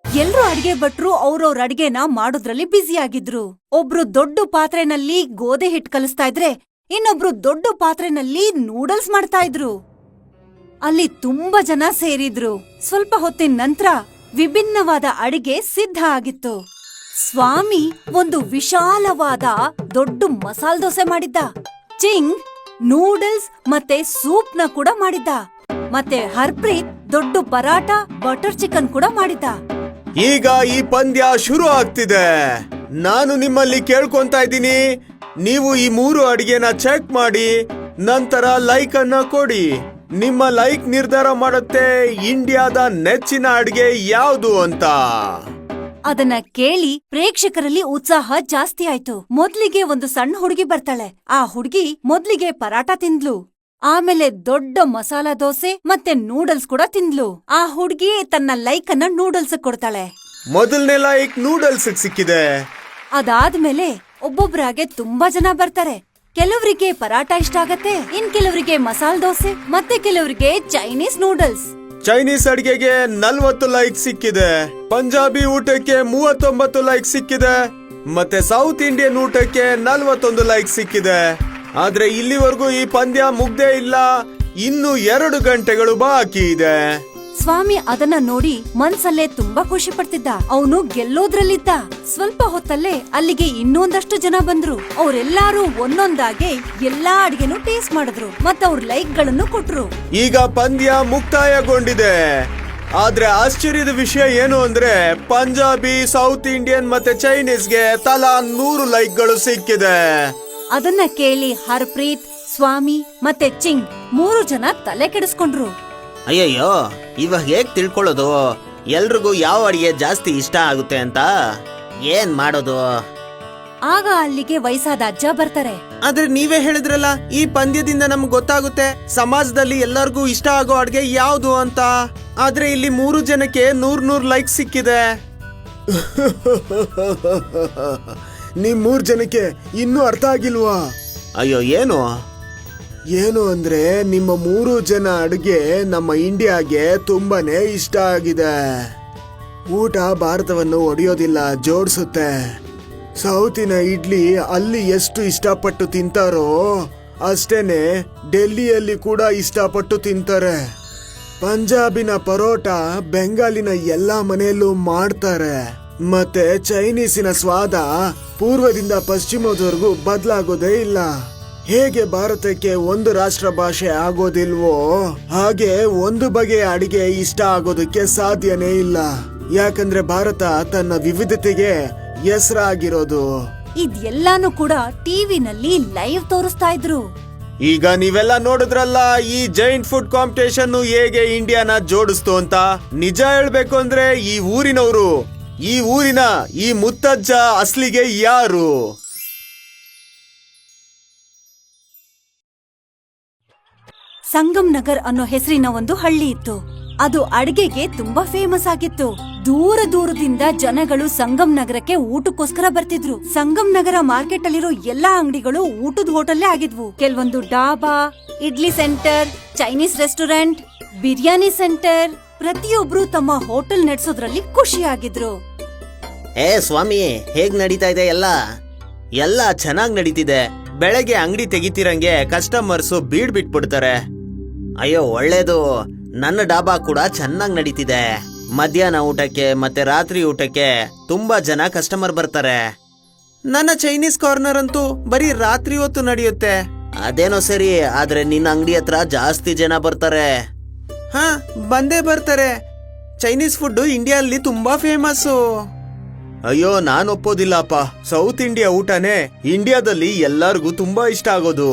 ಎಲ್ರೂ ಅಡಿಗೆ ಭಟ್ರು ಅವ್ರವ್ರ ಅಡಿಗೆನ ಮಾಡೋದ್ರಲ್ಲಿ ಬ್ಯುಸಿ ಆಗಿದ್ರು. ಒಬ್ರು ದೊಡ್ಡ ಪಾತ್ರೆನಲ್ಲಿ ಗೋಧಿ ಹಿಟ್ಟು ಕಲಿಸ್ತಾ ಇದ್ರೆ, ಇನ್ನೊಬ್ರು ದೊಡ್ಡ ಪಾತ್ರೆನಲ್ಲಿ ನೂಡಲ್ಸ್ ಮಾಡ್ತಾ ಇದ್ರು. ಅಲ್ಲಿ ತುಂಬಾ ಜನ ಸೇರಿದ್ರು. ಸ್ವಲ್ಪ ಹೊತ್ತಿನ ನಂತರ ವಿಭಿನ್ನವಾದ ಅಡಿಗೆ ಸಿದ್ಧ ಆಗಿತ್ತು. ಸ್ವಾಮಿ ಒಂದು ವಿಶಾಲವಾದ ದೊಡ್ಡ ಮಸಾಲ ದೋಸೆ ಮಾಡಿದ್ದ. ಚಿಂಗ್ ನೂಡಲ್ಸ್ ಮತ್ತೆ ಸೂಪ್ ನ ಕೂಡ ಮಾಡಿದ್ದ. ಮತ್ತೆ ಹರ್ಪ್ರೀತ್ ದೊಡ್ಡ ಪರಾಟ, ಬಟರ್ ಚಿಕನ್ ಕೂಡ ಮಾಡಿದ್ದ. ಈಗ ಈ ಪಂದ್ಯ ಶುರು ಆಗ್ತಿದೆ. ನಾನು ನಿಮ್ಮಲ್ಲಿ ಕೇಳ್ಕೊಂತಾ ಇದ್ದೀನಿ, ನೀವು ಈ 3 ಅಡಿಗೆನ ಚೆಕ್ ಮಾಡಿ ನಂತರ ಲೈಕ್ ಅನ್ನ ಕೊಡಿ. ನಿಮ್ಮ ಲೈಕ್ ನಿರ್ಧಾರ ಮಾಡುತ್ತೆ ಇಂಡಿಯಾದ ನೆಚ್ಚಿನ ಅಡಿಗೆ ಯಾವುದು ಅಂತ. ಅದನ್ನ ಕೇಳಿ ಪ್ರೇಕ್ಷಕರಲ್ಲಿ ಉತ್ಸಾಹ ಜಾಸ್ತಿ ಆಯ್ತು. ಮೊದ್ಲಿಗೆ ಒಂದು ಸಣ್ಣ ಹುಡುಗಿ ಬರ್ತಾಳೆ. ಆ ಹುಡುಗಿ ಮೊದ್ಲಿಗೆ ಪರಾಟ ತಿಂದ್ಲು, ಆಮೇಲೆ ದೊಡ್ಡ ಮಸಾಲಾ ದೋಸೆ ಮತ್ತೆ ನೂಡಲ್ಸ್ ಕೂಡ ತಿಂದ್ಲು. ಆ ಹುಡುಗಿ ತನ್ನ ಲೈಕ್ ಅನ್ನ ನೂಡಲ್ಸ್ ಕೊಡ್ತಾಳೆ. ಮೊದಲನೇ ಲೈಕ್ ನೂಡಲ್ಸ್ ಸಿಕ್ಕಿದೆ. ಅದಾದ್ಮೇಲೆ ಒಬ್ಬೊಬ್ರಾಗೆ ತುಂಬಾ ಜನ ಬರ್ತಾರೆ. ಕೆಲವರಿಗೆ ಪರಾಟ ಇಷ್ಟ ಆಗತ್ತೆ, ಇನ್ ಕೆಲವರಿಗೆ ಮಸಾಲ ದೋಸೆ, ಮತ್ತೆ ಕೆಲವರಿಗೆ ಚೈನೀಸ್ ನೂಡಲ್ಸ್. ಚೈನೀಸ್ ಅಡಿಗೆಗೆ 40 ಲೈಕ್ ಸಿಕ್ಕಿದೆ. ಪಂಜಾಬಿ ಊಟಕ್ಕೆ 39 ಲೈಕ್ ಸಿಕ್ಕಿದೆ. ಮತ್ತೆ ಸೌತ್ ಇಂಡಿಯನ್ ಊಟಕ್ಕೆ 41 ಲೈಕ್ ಸಿಕ್ಕಿದೆ. ಆದ್ರೆ ಇಲ್ಲಿವರೆಗೂ ಈ ಪಂದ್ಯ ಮುಗ್ದೇ ಇಲ್ಲ. ಇನ್ನು 2 ಗಂಟೆಗಳು ಬಾಕಿ ಇದೆ. ಸ್ವಾಮಿ ಅದನ್ನ ನೋಡಿ ಮನ್ಸಲ್ಲೇ ತುಂಬಾ ಖುಷಿ ಪಡ್ತಿದ್ದ. ಅವನು ಗೆಲ್ಲೋದ್ರಲ್ಲಿದ್ದ. ಸ್ವಲ್ಪ ಹೊತ್ತಲ್ಲೇ ಅಲ್ಲಿಗೆ ಇನ್ನೊಂದಷ್ಟು ಜನ ಬಂದ್ರು. ಅವರೆಲ್ಲಾರು ಒಂದೊಂದಾಗೆ ಎಲ್ಲಾ ಅಡಿಗೆನೂ ಟೇಸ್ಟ್ ಮಾಡಿದ್ರು ಮತ್ತೆ ಅವ್ರ ಲೈಕ್ ಗಳನ್ನು ಕೊಟ್ರು. ಈಗ ಪಂದ್ಯ ಮುಕ್ತಾಯಗೊಂಡಿದೆ. ಆದ್ರೆ ಆಶ್ಚರ್ಯದ ವಿಷಯ ಏನು ಅಂದ್ರೆ ಪಂಜಾಬಿ, ಸೌತ್ ಇಂಡಿಯನ್ ಮತ್ತೆ ಚೈನೀಸ್ಗೆ ತಲಾ 100 ಲೈಕ್ಗಳು ಸಿಕ್ಕಿದೆ. ಅದನ್ನ ಕೇಳಿ ಹರ್ಪ್ರೀತ್, ಸ್ವಾಮಿ ಮತ್ತೆ ಚಿಂಗ್ 3 ಜನ ತಲೆ ಕೆಡಿಸ್ಕೊಂಡ್ರು. ಅಯ್ಯಯ್ಯೋ, ಇವಾಗ ಹೇಗ್ ತಿಳ್ಕೊಳ್ಳೋದು ಎಲ್ರಿಗೂ ಯಾವ ಅಡಿಗೆ ಜಾಸ್ತಿ ಇಷ್ಟ ಆಗುತ್ತೆ ಅಂತ? ಏನ್ ಮಾಡೋದು? ಆಗ ಅಲ್ಲಿಗೆ ವಯಸ್ಸಾದ ಅಜ್ಜ ಬರ್ತಾರೆ. ಆದ್ರೆ ನೀವೇ ಹೇಳಿದ್ರಲ್ಲ, ಈ ಪಂದ್ಯದಿಂದ ನಮ್ಗೆ ಗೊತ್ತಾಗುತ್ತೆ ಸಮಾಜದಲ್ಲಿ ಎಲ್ಲರಿಗೂ ಇಷ್ಟ ಆಗೋ ಅಡ್ಗೆ ಯಾವುದು ಅಂತ. ಆದ್ರೆ ಇಲ್ಲಿ 3 ಜನಕ್ಕೆ 100 ಲೈಕ್ ಸಿಕ್ಕಿದೆ. ನಿಮ್ 3 ಜನಕ್ಕೆ ಇನ್ನೂ ಅರ್ಥ ಆಗಿಲ್ವಾ? ಅಯ್ಯೋ, ಏನು ಅಂದ್ರೆ ನಿಮ್ಮ 3 ಜನ ಅಡುಗೆ ನಮ್ಮ ಇಂಡಿಯಾಗೆ ತುಂಬಾನೇ ಇಷ್ಟ ಆಗಿದೆ. ಊಟ ಭಾರತವನ್ನು ಒಡೆಯೋದಿಲ್ಲ, ಜೋಡಿಸುತ್ತೆ. ಸೌತಿನ ಇಡ್ಲಿ ಅಲ್ಲಿ ಎಷ್ಟು ಇಷ್ಟಪಟ್ಟು ತಿಂತಾರೋ ಅಷ್ಟೇನೆ ಡೆಲ್ಲಿಯಲ್ಲಿ ಕೂಡ ಇಷ್ಟಪಟ್ಟು ತಿಂತಾರೆ. ಪಂಜಾಬಿನ ಪರೋಟ ಬೆಂಗಾಲಿನ ಎಲ್ಲಾ ಮನೆಯಲ್ಲೂ ಮಾಡ್ತಾರೆ. ಮತ್ತೆ ಚೈನೀಸಿನ ಸ್ವಾದ ಪೂರ್ವದಿಂದ ಪಶ್ಚಿಮದವರೆಗೂ ಬದಲಾಗೋದೇ ಇಲ್ಲ. ಹೇಗೆ ಭಾರತಕ್ಕೆ ಒಂದು ರಾಷ್ಟ್ರ ಭಾಷೆ ಆಗೋದಿಲ್ವೋ ಹಾಗೆ ಒಂದು ಬಗೆಯ ಅಡಿಗೆ ಇಷ್ಟ ಆಗೋದಕ್ಕೆ ಸಾಧ್ಯನೇ ಇಲ್ಲ. ಯಾಕಂದ್ರೆ ಭಾರತ ತನ್ನ ವಿವಿಧತೆಗೆ ಹೆಸರಾಗಿರೋದು. ಇದೆಲ್ಲಾನು ಕೂಡ ಟಿವಿನಲ್ಲಿ ಲೈವ್ ತೋರಿಸ್ತಾ ಇದ್ರು. ಈಗ ನೀವೆಲ್ಲ ನೋಡಿದ್ರಲ್ಲ ಈ ಜೈಂಟ್ ಫುಡ್ ಕಾಂಪಿಟೇಷನ್ ಹೇಗೆ ಇಂಡಿಯಾನ ಜೋಡಿಸ್ತು ಅಂತ. ನಿಜ ಹೇಳ್ಬೇಕು ಅಂದ್ರೆ ಈ ಊರಿನ ಈ ಮುತ್ತಜ್ಜ ಅಸ್ಲಿಗೆ ಯಾರು? ಸಂಗಮ್ ನಗರ್ ಅನ್ನೋ ಹೆಸರಿನ ಒಂದು ಹಳ್ಳಿ ಇತ್ತು. ಅದು ಅಡ್ಗೆಗೆ ತುಂಬಾ ಫೇಮಸ್ ಆಗಿತ್ತು. ದೂರ ದೂರದಿಂದ ಜನಗಳು ಸಂಗಮ್ ನಗರಕ್ಕೆ ಊಟಕ್ಕೋಸ್ಕರ ಬರ್ತಿದ್ರು. ಸಂಗಮ್ ನಗರ ಮಾರ್ಕೆಟ್ ಅಲ್ಲಿರೋ ಎಲ್ಲಾ ಅಂಗಡಿಗಳು ಊಟದ ಹೋಟೆಲ್ಲೇ ಆಗಿದ್ವು. ಕೆಲವೊಂದು dhaba, idli centre, Chinese restaurant, biryani centre, ಪ್ರತಿಯೊಬ್ರು ತಮ್ಮ ಹೋಟೆಲ್ ನಡೆಸೋದ್ರಲ್ಲಿ ಖುಷಿಯಾಗಿದ್ರು. ಏ ಸ್ವಾಮಿ, ಹೇಗ್ ನಡೀತಾ ಇದೆ? ಎಲ್ಲ ಚೆನ್ನಾಗ್ ನಡೀತಿದೆ. ಬೆಳಗ್ಗೆ ಅಂಗಡಿ ತೆಗಿತಿರಂಗೆ ಕಸ್ಟಮರ್ಸು ಬಿಟ್ಬಿಡ್ತಾರೆ. ಅಯ್ಯೋ ಒಳ್ಳೇದು, ನನ್ನ ಡಾಬಾ ಕೂಡ ಚೆನ್ನಾಗ್ ನಡೀತಿದೆ. ಮಧ್ಯಾಹ್ನ ಊಟಕ್ಕೆ ಮತ್ತೆ ರಾತ್ರಿ ಊಟಕ್ಕೆ ತುಂಬಾ ಜನ ಕಸ್ಟಮರ್ ಬರ್ತಾರೆ. ನನ್ನ ಚೈನೀಸ್ ಕಾರ್ನರ್ ಅಂತೂ ಬರೀ ರಾತ್ರಿ ಹೊತ್ತು ನಡೆಯುತ್ತೆ. ಅದೇನೋ ಸರಿ, ಆದ್ರೆ ನಿನ್ನ ಅಂಗಡಿ ಹತ್ರ ಜಾಸ್ತಿ ಜನ ಬರ್ತಾರೆ. ಹಾ, ಬಂದೇ ಬರ್ತಾರೆ. ಚೈನೀಸ್ ಫುಡ್ ಇಂಡಿಯಾದಲ್ಲಿ ತುಂಬಾ ಫೇಮಸ್ಸು. ಅಯ್ಯೋ, ನಾನು ಒಪ್ಪೋದಿಲ್ಲಪ್ಪ. ಸೌತ್ ಇಂಡಿಯಾ ಊಟನೇ ಇಂಡಿಯಾದಲ್ಲಿ ಎಲ್ಲರಿಗೂ ತುಂಬಾ ಇಷ್ಟ ಆಗೋದು.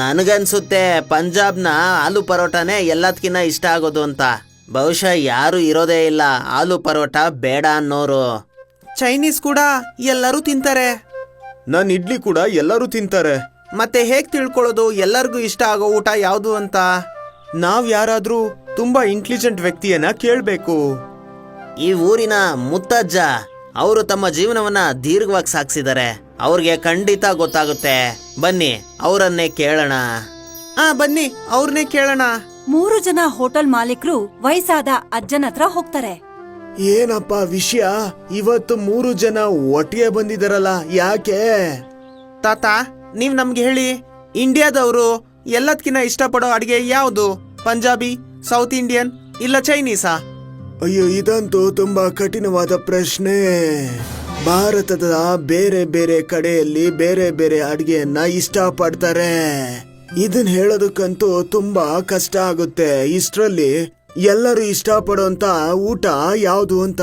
ನನಗನ್ಸುತ್ತೆ ಪಂಜಾಬ್ನ ಆಲೂ ಪರೋಟಾನೇ ಎಲ್ಲದಕ್ಕಿಂತ ಇಷ್ಟ ಆಗೋದು ಅಂತ. ಬಹುಶಃ ಯಾರು ಇರೋದೇ ಇಲ್ಲ ಆಲೂ ಪರೋಟ ಬೇಡ ಅನ್ನೋರು. ಚೈನೀಸ್ ಕೂಡ ಎಲ್ಲರೂ ತಿಂತಾರೆ. ನನ್ನ ಇಡ್ಲಿ ಕೂಡ ಎಲ್ಲರೂ ತಿಂತಾರೆ. ಮತ್ತೆ ಹೇಗ್ ತಿಳ್ಕೊಳ್ಳೋದು ಎಲ್ಲರಿಗೂ ಇಷ್ಟ ಆಗೋ ಊಟ ಯಾವುದು ಅಂತ? ನಾವ್ ಯಾರಾದ್ರೂ ತುಂಬಾ ಇಂಟೆಲಿಜೆಂಟ್ ವ್ಯಕ್ತಿಯನ್ನ ಕೇಳ್ಬೇಕು. ಈ ಊರಿನ ಮುತ್ತಜ್ಜ ಅವರು ತಮ್ಮ ಜೀವನವನ್ನ ದೀರ್ಘವಾಗಿ ಸಾಗಿಸಿದ್ದಾರೆ. ಅವ್ರಿಗೆ ಖಂಡಿತ ಗೊತ್ತಾಗುತ್ತೆ. ಬನ್ನಿ ಅವರನ್ನೇ ಕೇಳೋಣ. ಬನ್ನಿ ಅವ್ರನ್ನೇ ಕೇಳೋಣ. 3 ಜನ ಹೋಟೆಲ್ ಮಾಲೀಕರು ವಯಸ್ಸಾದ ಅಜ್ಜನ ಹತ್ರ ಹೋಗ್ತಾರೆ. ಏನಪ್ಪ ವಿಷಯ? ಇವತ್ತು 3 ಜನ ಒಟ್ಟಿಗೆ ಬಂದಿದಾರಲ್ಲ, ಯಾಕೆ? ತಾತ, ನೀವ್ ನಮ್ಗೆ ಹೇಳಿ, ಇಂಡಿಯಾದವರು ಎಲ್ಲದಕ್ಕಿಂತ ಇಷ್ಟಪಡೋ ಅಡಿಗೆ ಯಾವುದು? ಪಂಜಾಬಿ, ಸೌತ್ ಇಂಡಿಯನ್ ಇಲ್ಲ ಚೈನೀಸಾ? ಅಯ್ಯೋ, ಇದಂತೂ ತುಂಬಾ ಕಠಿಣವಾದ ಪ್ರಶ್ನೆ. ಭಾರತದ ಬೇರೆ ಬೇರೆ ಕಡೆಯಲ್ಲಿ ಬೇರೆ ಬೇರೆ ಅಡಿಗೆಯನ್ನ ಇಷ್ಟಪಡ್ತಾರೆ. ಇದನ್ ಹೇಳೋದಕ್ಕಂತೂ ತುಂಬಾ ಕಷ್ಟ ಆಗುತ್ತೆ. ಇಷ್ಟ್ರಲ್ಲಿ ಎಲ್ಲರೂ ಇಷ್ಟಪಡೋಂತ ಊಟ ಯಾವುದು ಅಂತ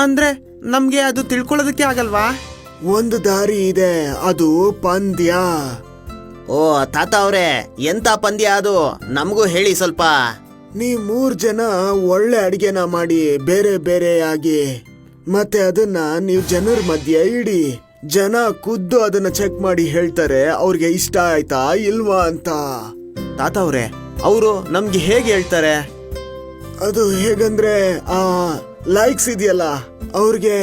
ಅಂದ್ರೆ ನಮ್ಗೆ ಅದು ತಿಳ್ಕೊಳ್ಳೋದಕ್ಕೆ ಆಗಲ್ವಾ? ಒಂದು ದಾರಿ ಇದೆ, ಅದು ಪಂದ್ಯ. ಓ ತಾತ ಅವ್ರೆ, ಎಂತ ಪಂದ್ಯ ಅದು? ನಮಗೂ ಹೇಳಿ ಸ್ವಲ್ಪ. ನೀವ್ 3 ಜನ ಒಳ್ಳೆ ಅಡಿಗೆನ ಮಾಡಿ ಬೇರೆ ಬೇರೆಯಾಗಿ ಮತ್ತೆ ಅದನ್ನ ನೀವು ಜನರ ಮಧ್ಯೆ ಇಡಿ. ಜನ ಖುದ್ದು ಅದನ್ನ ಚೆಕ್ ಮಾಡಿ ಹೇಳ್ತಾರೆ ಅವ್ರಿಗೆ ಇಷ್ಟ ಆಯ್ತಾ ಇಲ್ವಾ ಅಂತ. ತಾತ ಅವ್ರೆ, ಅವರು ನಮ್ಗೆ ಹೇಗೆ ಹೇಳ್ತಾರೆ? ಅದು ಹೇಗಂದ್ರೆ ಲೈಕ್ಸ್ ಇದೆಯಲ್ಲ, ಅವ್ರಿಗೆ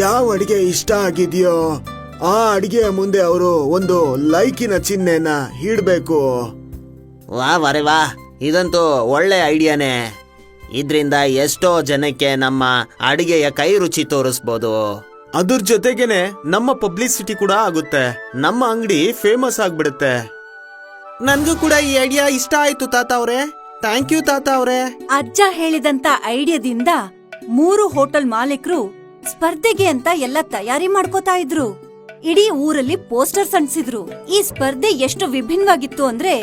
ಯಾವ ಅಡಿಗೆ ಇಷ್ಟ ಆಗಿದೆಯೋ ಆ ಅಡಿಗೆ ಮುಂದೆ ಅವರು ಒಂದು ಲೈಕಿನ ಚಿಹ್ನೆನ ಇಡ್ಬೇಕು. ವಾ, ಇದಂತೂ ಒಳ್ಳೆ ಐಡಿಯಾನೇ. ಇದ್ರಿಂದ ಎಷ್ಟೋ ಜನಕ್ಕೆ ನಮ್ಮ ಅಡಿಗೆಯ ಕೈ ರುಚಿ ತೋರಿಸ್ಬೋದು. ಅದ್ರ ಜೊತೆಗೇನೆ ನಮ್ಮ ಪಬ್ಲಿಸಿಟಿ ಕೂಡ ಆಗುತ್ತೆ, ನಮ್ಮ ಅಂಗಡಿ ಫೇಮಸ್ ಆಗ್ಬಿಡುತ್ತೆ. ನನ್ಗೂ ಕೂಡ ಈ ಐಡಿಯಾ ಇಷ್ಟ ಆಯ್ತು ತಾತ ಅವ್ರೆ. ಥ್ಯಾಂಕ್ ಯು ತಾತ ಅವ್ರೆ. ಅಜ್ಜ ಹೇಳಿದಂತ ಐಡಿಯಾದಿಂದ 3 ಹೋಟೆಲ್ ಮಾಲೀಕರು ಸ್ಪರ್ಧೆಗೆ ಅಂತ ಎಲ್ಲ ತಯಾರಿ ಮಾಡ್ಕೋತಾ ಇದ್ರು. ಇಡೀ ಊರಲ್ಲಿ ಪೋಸ್ಟರ್ಸ್ ಅಂಟಿಸಿದ್ರು. ಈ ಸ್ಪರ್ಧೆ ಎಷ್ಟು ವಿಭಿನ್ನವಾಗಿತ್ತು ಅಂದ್ರೆ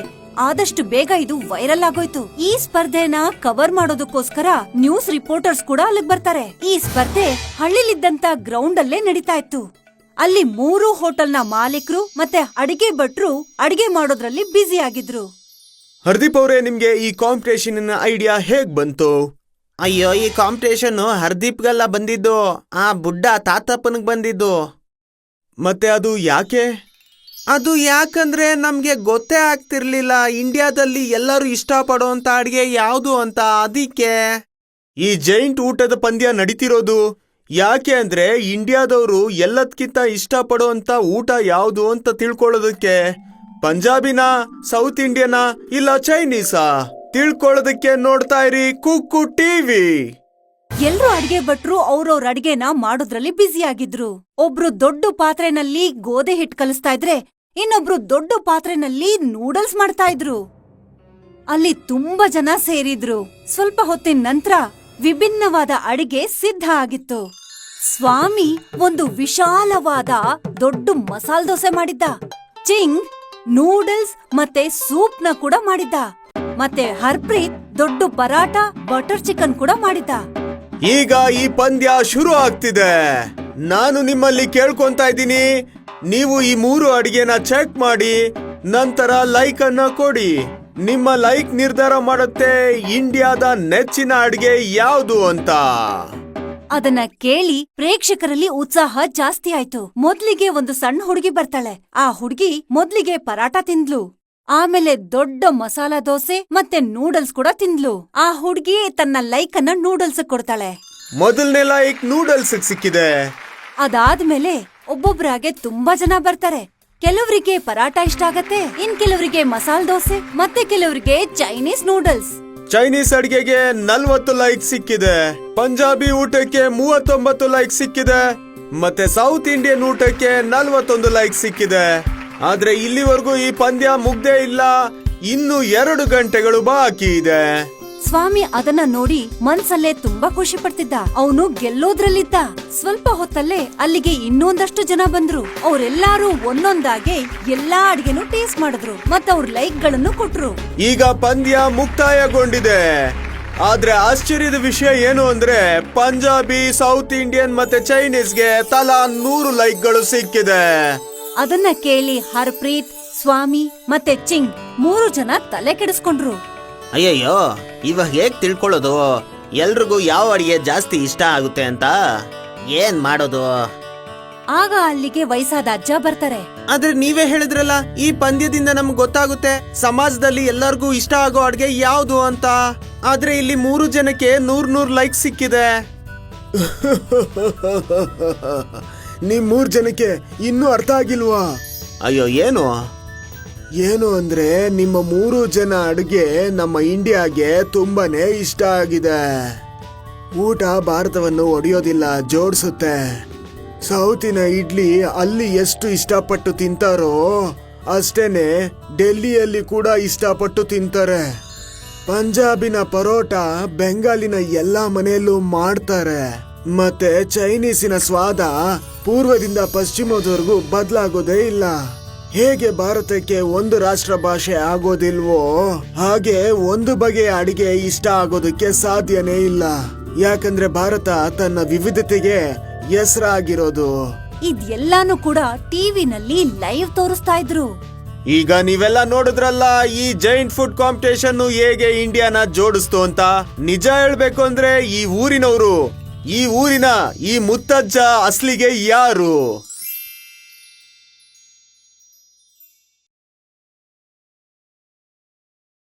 ಆದಷ್ಟು ಬೇಗ ಇದು ವೈರಲ್ ಆಗೋಯ್ತು. ಈ ಸ್ಪರ್ಧೆನ ಕವರ್ ಮಾಡೋದಕ್ಕೋಸ್ಕರ ನ್ಯೂಸ್ ರಿಪೋರ್ಟರ್ಸ್ ಕೂಡ ಅಲ್ಲಿಗೆ ಬರ್ತಾರೆ. ಈ ಸ್ಪರ್ಧೆ ಹಳ್ಳಿಲಿದ್ದಂತ ಗ್ರೌಂಡ್ ಅಲ್ಲೇ ನಡೀತಾ ಇತ್ತು. ಅಲ್ಲಿ 3 ಹೋಟೆಲ್ನ ಮಾಲೀಕರು ಮತ್ತೆ ಅಡಿಗೆ ಭಟ್ರು ಅಡಿಗೆ ಮಾಡೋದ್ರಲ್ಲಿ ಬ್ಯುಸಿ ಆಗಿದ್ರು. ಹರ್ದೀಪ್ ಅವರೇ, ನಿಮ್ಗೆ ಈ ಕಾಂಪಿಟೇಷನ್ ಐಡಿಯಾ ಹೇಗ್ ಬಂತು? ಅಯ್ಯೋ, ಈ ಕಾಂಪಿಟೇಷನ್ ಹರ್ದೀಪ್ಗೆಲ್ಲ ಬಂದಿದ್ದು, ಆ ಬುಡ್ಡ ತಾತಪ್ಪನಿಗೆ ಬಂದಿದ್ದು. ಮತ್ತೆ ಅದು ಯಾಕೆ? ಅದು ಯಾಕಂದ್ರೆ ನಮ್ಗೆ ಗೊತ್ತೇ ಆಗ್ತಿರ್ಲಿಲ್ಲ ಇಂಡಿಯಾದಲ್ಲಿ ಎಲ್ಲರೂ ಇಷ್ಟಪಡೋಂತ ಅಡಿಗೆ ಯಾವುದು ಅಂತ. ಅದಕ್ಕೆ ಈ ಜೈಂಟ್ ಊಟದ ಪಂದ್ಯ ನಡೀತಿರೋದು ಯಾಕೆ ಅಂದ್ರೆ ಇಂಡಿಯಾದವರು ಎಲ್ಲದಕ್ಕಿಂತ ಇಷ್ಟಪಡುವಂತ ಊಟ ಯಾವುದು ಅಂತ ತಿಳ್ಕೊಳ್ಳೋದಕ್ಕೆ. ಪಂಜಾಬಿನ, ಸೌತ್ ಇಂಡಿಯನಾ ಇಲ್ಲ ಚೈನೀಸಾ ತಿಳ್ಕೊಳ್ಳೋದಕ್ಕೆ ನೋಡ್ತಾ ಇರಿ ಕುಕ್ಕು ಟಿವಿ. ಎಲ್ರೂ ಅಡ್ಗೆ ಭಟ್ರು ಅವ್ರವ್ರ ಅಡ್ಗೆನ ಮಾಡೋದ್ರಲ್ಲಿ ಬ್ಯುಸಿ ಆಗಿದ್ರು. ಒಬ್ರು ದೊಡ್ಡ ಪಾತ್ರೆನಲ್ಲಿ ಗೋಧಿ ಹಿಟ್ ಕಲಿಸ್ತಾ ಇದ್ರೆ ಇನ್ನೊಬ್ರು ದೊಡ್ಡ ಪಾತ್ರೆನಲ್ಲಿ ನೂಡಲ್ಸ್ ಮಾಡ್ತಾ ಇದ್ರು. ಅಲ್ಲಿ ತುಂಬಾ ಜನ ಸೇರಿದ್ರು. ಸ್ವಲ್ಪ ಹೊತ್ತಿನ ನಂತರ ವಿಭಿನ್ನವಾದ ಅಡಿಗೆ ಸಿದ್ಧ ಆಗಿತ್ತು. ಸ್ವಾಮಿ ಒಂದು ವಿಶಾಲವಾದ ದೊಡ್ಡ ಮಸಾಲ್ ದೋಸೆ ಮಾಡಿದ್ದ. ಚಿಂಗ್ ನೂಡಲ್ಸ್ ಮತ್ತೆ ಸೂಪ್ ನ ಕೂಡ ಮಾಡಿದ್ದ. ಮತ್ತೆ ಹರ್ಪ್ರೀತ್ ದೊಡ್ಡ ಪರಾಟ, ಬಟರ್ ಚಿಕನ್ ಕೂಡ ಮಾಡಿದ್ದ. ಈಗ ಈ ಪಂದ್ಯ ಶುರು ಆಗ್ತಿದೆ. ನಾನು ನಿಮ್ಮಲ್ಲಿ ಕೇಳ್ಕೊಂತಾ ಇದ್ದೀನಿ, ನೀವು ಈ 3 ಅಡಿಗೆನ ಚೆಕ್ ಮಾಡಿ ನಂತರ ಲೈಕ್ ಅನ್ನ ಕೊಡಿ. ನಿಮ್ಮ ಲೈಕ್ ನಿರ್ಧಾರ ಮಾಡುತ್ತೆ ಇಂಡಿಯಾದ ನೆಚ್ಚಿನ ಅಡಿಗೆ ಯಾವುದು ಅಂತ. ಅದನ್ನ ಕೇಳಿ ಪ್ರೇಕ್ಷಕರಲ್ಲಿ ಉತ್ಸಾಹ ಜಾಸ್ತಿ ಆಯ್ತು. ಮೊದ್ಲಿಗೆ ಒಂದು ಸಣ್ಣ ಹುಡುಗಿ ಬರ್ತಾಳೆ. ಆ ಹುಡುಗಿ ಮೊದ್ಲಿಗೆ ಪರಾಟ ತಿಂದ್ಲು. ಆಮೇಲೆ ದೊಡ್ಡ ಮಸಾಲಾ ದೋಸೆ ಮತ್ತೆ ನೂಡಲ್ಸ್ ಕೂಡ ತಿಂದ್ಲು. ಆ ಹುಡುಗಿ ತನ್ನ ಲೈಕ್ ಅನ್ನ ನೂಡಲ್ಸ್ ಕೊಡ್ತಾಳೆ. ಮೊದಲನೇ ಲೈಕ್ ನೂಡಲ್ಸ್ ಸಿಕ್ಕಿದೆ. ಅದಾದ್ಮೇಲೆ ಒಬ್ಬೊಬ್ರಾಗೆ ತುಂಬಾ ಜನ ಬರ್ತಾರೆ. ಕೆಲವರಿಗೆ ಪರಾಟ ಇಷ್ಟ ಆಗತ್ತೆ, ಇನ್ ಕೆಲವರಿಗೆ ಮಸಾಲ ದೋಸೆ, ಮತ್ತೆ ಕೆಲವರಿಗೆ ಚೈನೀಸ್ ನೂಡಲ್ಸ್. ಚೈನೀಸ್ ಅಡಿಗೆಗೆ 40 ಲೈಕ್ ಸಿಕ್ಕಿದೆ. ಪಂಜಾಬಿ ಊಟಕ್ಕೆ 39 ಲೈಕ್ ಸಿಕ್ಕಿದೆ. ಮತ್ತೆ ಸೌತ್ ಇಂಡಿಯನ್ ಊಟಕ್ಕೆ 41 ಲೈಕ್ ಸಿಕ್ಕಿದೆ. ಆದ್ರೆ ಇಲ್ಲಿವರೆಗೂ ಈ ಪಂದ್ಯ ಮುಗ್ದೇ ಇಲ್ಲ. ಇನ್ನು 2 ಗಂಟೆಗಳು ಬಾಕಿ ಇದೆ. ಸ್ವಾಮಿ ಅದನ್ನ ನೋಡಿ ಮನ್ಸಲ್ಲೇ ತುಂಬಾ ಖುಷಿ ಪಡ್ತಿದ್ದ. ಅವನು ಗೆಲ್ಲೋದ್ರಲ್ಲಿದ್ದ. ಸ್ವಲ್ಪ ಹೊತ್ತಲ್ಲೇ ಅಲ್ಲಿಗೆ ಇನ್ನೊಂದಷ್ಟು ಜನ ಬಂದ್ರು. ಅವರೆಲ್ಲಾರು ಒಂದೊಂದಾಗೆ ಎಲ್ಲಾ ಅಡಿಗೆನು ಟೇಸ್ಟ್ ಮಾಡಿದ್ರು ಮತ್ತೆ ಅವ್ರ ಲೈಕ್ ಗಳನ್ನು ಕೊಟ್ರು. ಈಗ ಪಂದ್ಯ ಮುಕ್ತಾಯಗೊಂಡಿದೆ. ಆದ್ರೆ ಆಶ್ಚರ್ಯದ ವಿಷಯ ಏನು ಅಂದ್ರೆ ಪಂಜಾಬಿ, ಸೌತ್ ಇಂಡಿಯನ್ ಮತ್ತೆ ಚೈನೀಸ್ಗೆ ತಲಾ 100 ಲೈಕ್ಗಳು ಸಿಕ್ಕಿದೆ. ಅದನ್ನ ಕೇಳಿ ಹರ್ಪ್ರೀತ್, ಸ್ವಾಮಿ ಮತ್ತೆ ಚಿಂಗ್ 3 ಜನ ತಲೆ ಕೆಡಿಸ್ಕೊಂಡ್ರು. ಅಯ್ಯಯ್ಯೋ, ಇವಾಗ ಹೇಗ್ ತಿಳ್ಕೊಳ್ಳೋದು ಎಲ್ರಿಗೂ ಯಾವ ಅಡಿಗೆ ಜಾಸ್ತಿ ಇಷ್ಟ ಆಗುತ್ತೆ ಅಂತ? ಏನ್ ಮಾಡೋದು? ಆಗ ಅಲ್ಲಿಗೆ ವಯಸ್ಸಾದ ಅಜ್ಜ ಬರ್ತಾರೆ. ಆದ್ರೆ ನೀವೇ ಹೇಳಿದ್ರಲ್ಲ, ಈ ಪಂದ್ಯದಿಂದ ನಮ್ಗೆ ಗೊತ್ತಾಗುತ್ತೆ ಸಮಾಜದಲ್ಲಿ ಎಲ್ಲರಿಗೂ ಇಷ್ಟ ಆಗೋ ಅಡ್ಗೆ ಯಾವುದು ಅಂತ. ಆದ್ರೆ ಇಲ್ಲಿ 3 ಜನಕ್ಕೆ 100 ಲೈಕ್ ಸಿಕ್ಕಿದೆ. ನಿಮ್ 3 ಜನಕ್ಕೆ ಇನ್ನೂ ಅರ್ಥ ಆಗಿಲ್ವಾ? ಅಯ್ಯೋ, ಏನು ಅಂದ್ರೆ ನಿಮ್ಮ 3 ಜನ ಅಡುಗೆ ನಮ್ಮ ಇಂಡಿಯಾಗೆ ತುಂಬಾನೇ ಇಷ್ಟ ಆಗಿದೆ. ಊಟ ಭಾರತವನ್ನು ಒಡೆಯೋದಿಲ್ಲ, ಜೋಡಿಸುತ್ತೆ. ಸೌತಿನ ಇಡ್ಲಿ ಅಲ್ಲಿ ಎಷ್ಟು ಇಷ್ಟಪಟ್ಟು ತಿಂತಾರೋ ಅಷ್ಟೇನೆ ಡೆಲ್ಲಿಯಲ್ಲಿ ಕೂಡ ಇಷ್ಟಪಟ್ಟು ತಿಂತಾರೆ. ಪಂಜಾಬಿನ ಪರೋಟ ಬೆಂಗಾಲಿನ ಎಲ್ಲಾ ಮನೆಯಲ್ಲೂ ಮಾಡ್ತಾರೆ. ಮತ್ತೆ ಚೈನೀಸಿನ ಸ್ವಾದ ಪೂರ್ವದಿಂದ ಪಶ್ಚಿಮದವರೆಗೂ ಬದಲಾಗೋದೇ ಇಲ್ಲ. ಹೇಗೆ ಭಾರತಕ್ಕೆ ಒಂದು ರಾಷ್ಟ್ರ ಭಾಷೆ ಆಗೋದಿಲ್ವೋ ಹಾಗೆ ಒಂದು ಬಗೆಯ ಅಡಿಗೆ ಇಷ್ಟ ಆಗೋದಕ್ಕೆ ಸಾಧ್ಯನೇ ಇಲ್ಲ. ಯಾಕಂದ್ರೆ ಭಾರತ ತನ್ನ ವಿವಿಧತೆಗೆ ಹೆಸರಾಗಿರೋದು. ಇದೆಲ್ಲಾನು ಕೂಡ ಟಿವಿನಲ್ಲಿ ಲೈವ್ ತೋರಿಸ್ತಾ ಇದ್ರು. ಈಗ ನೀವೆಲ್ಲ ನೋಡಿದ್ರಲ್ಲ ಈ ಜೈಂಟ್ ಫುಡ್ ಕಾಂಪಿಟೇಷನ್ ಹೇಗೆ ಇಂಡಿಯಾನ ಜೋಡಿಸ್ತು ಅಂತ. ನಿಜ ಹೇಳ್ಬೇಕು ಅಂದ್ರೆ ಈ ಊರಿನವರು, ಈ ಊರಿನ ಈ ಮುತ್ತಜ್ಜ ಅಸ್ಲಿಗೆ ಯಾರು?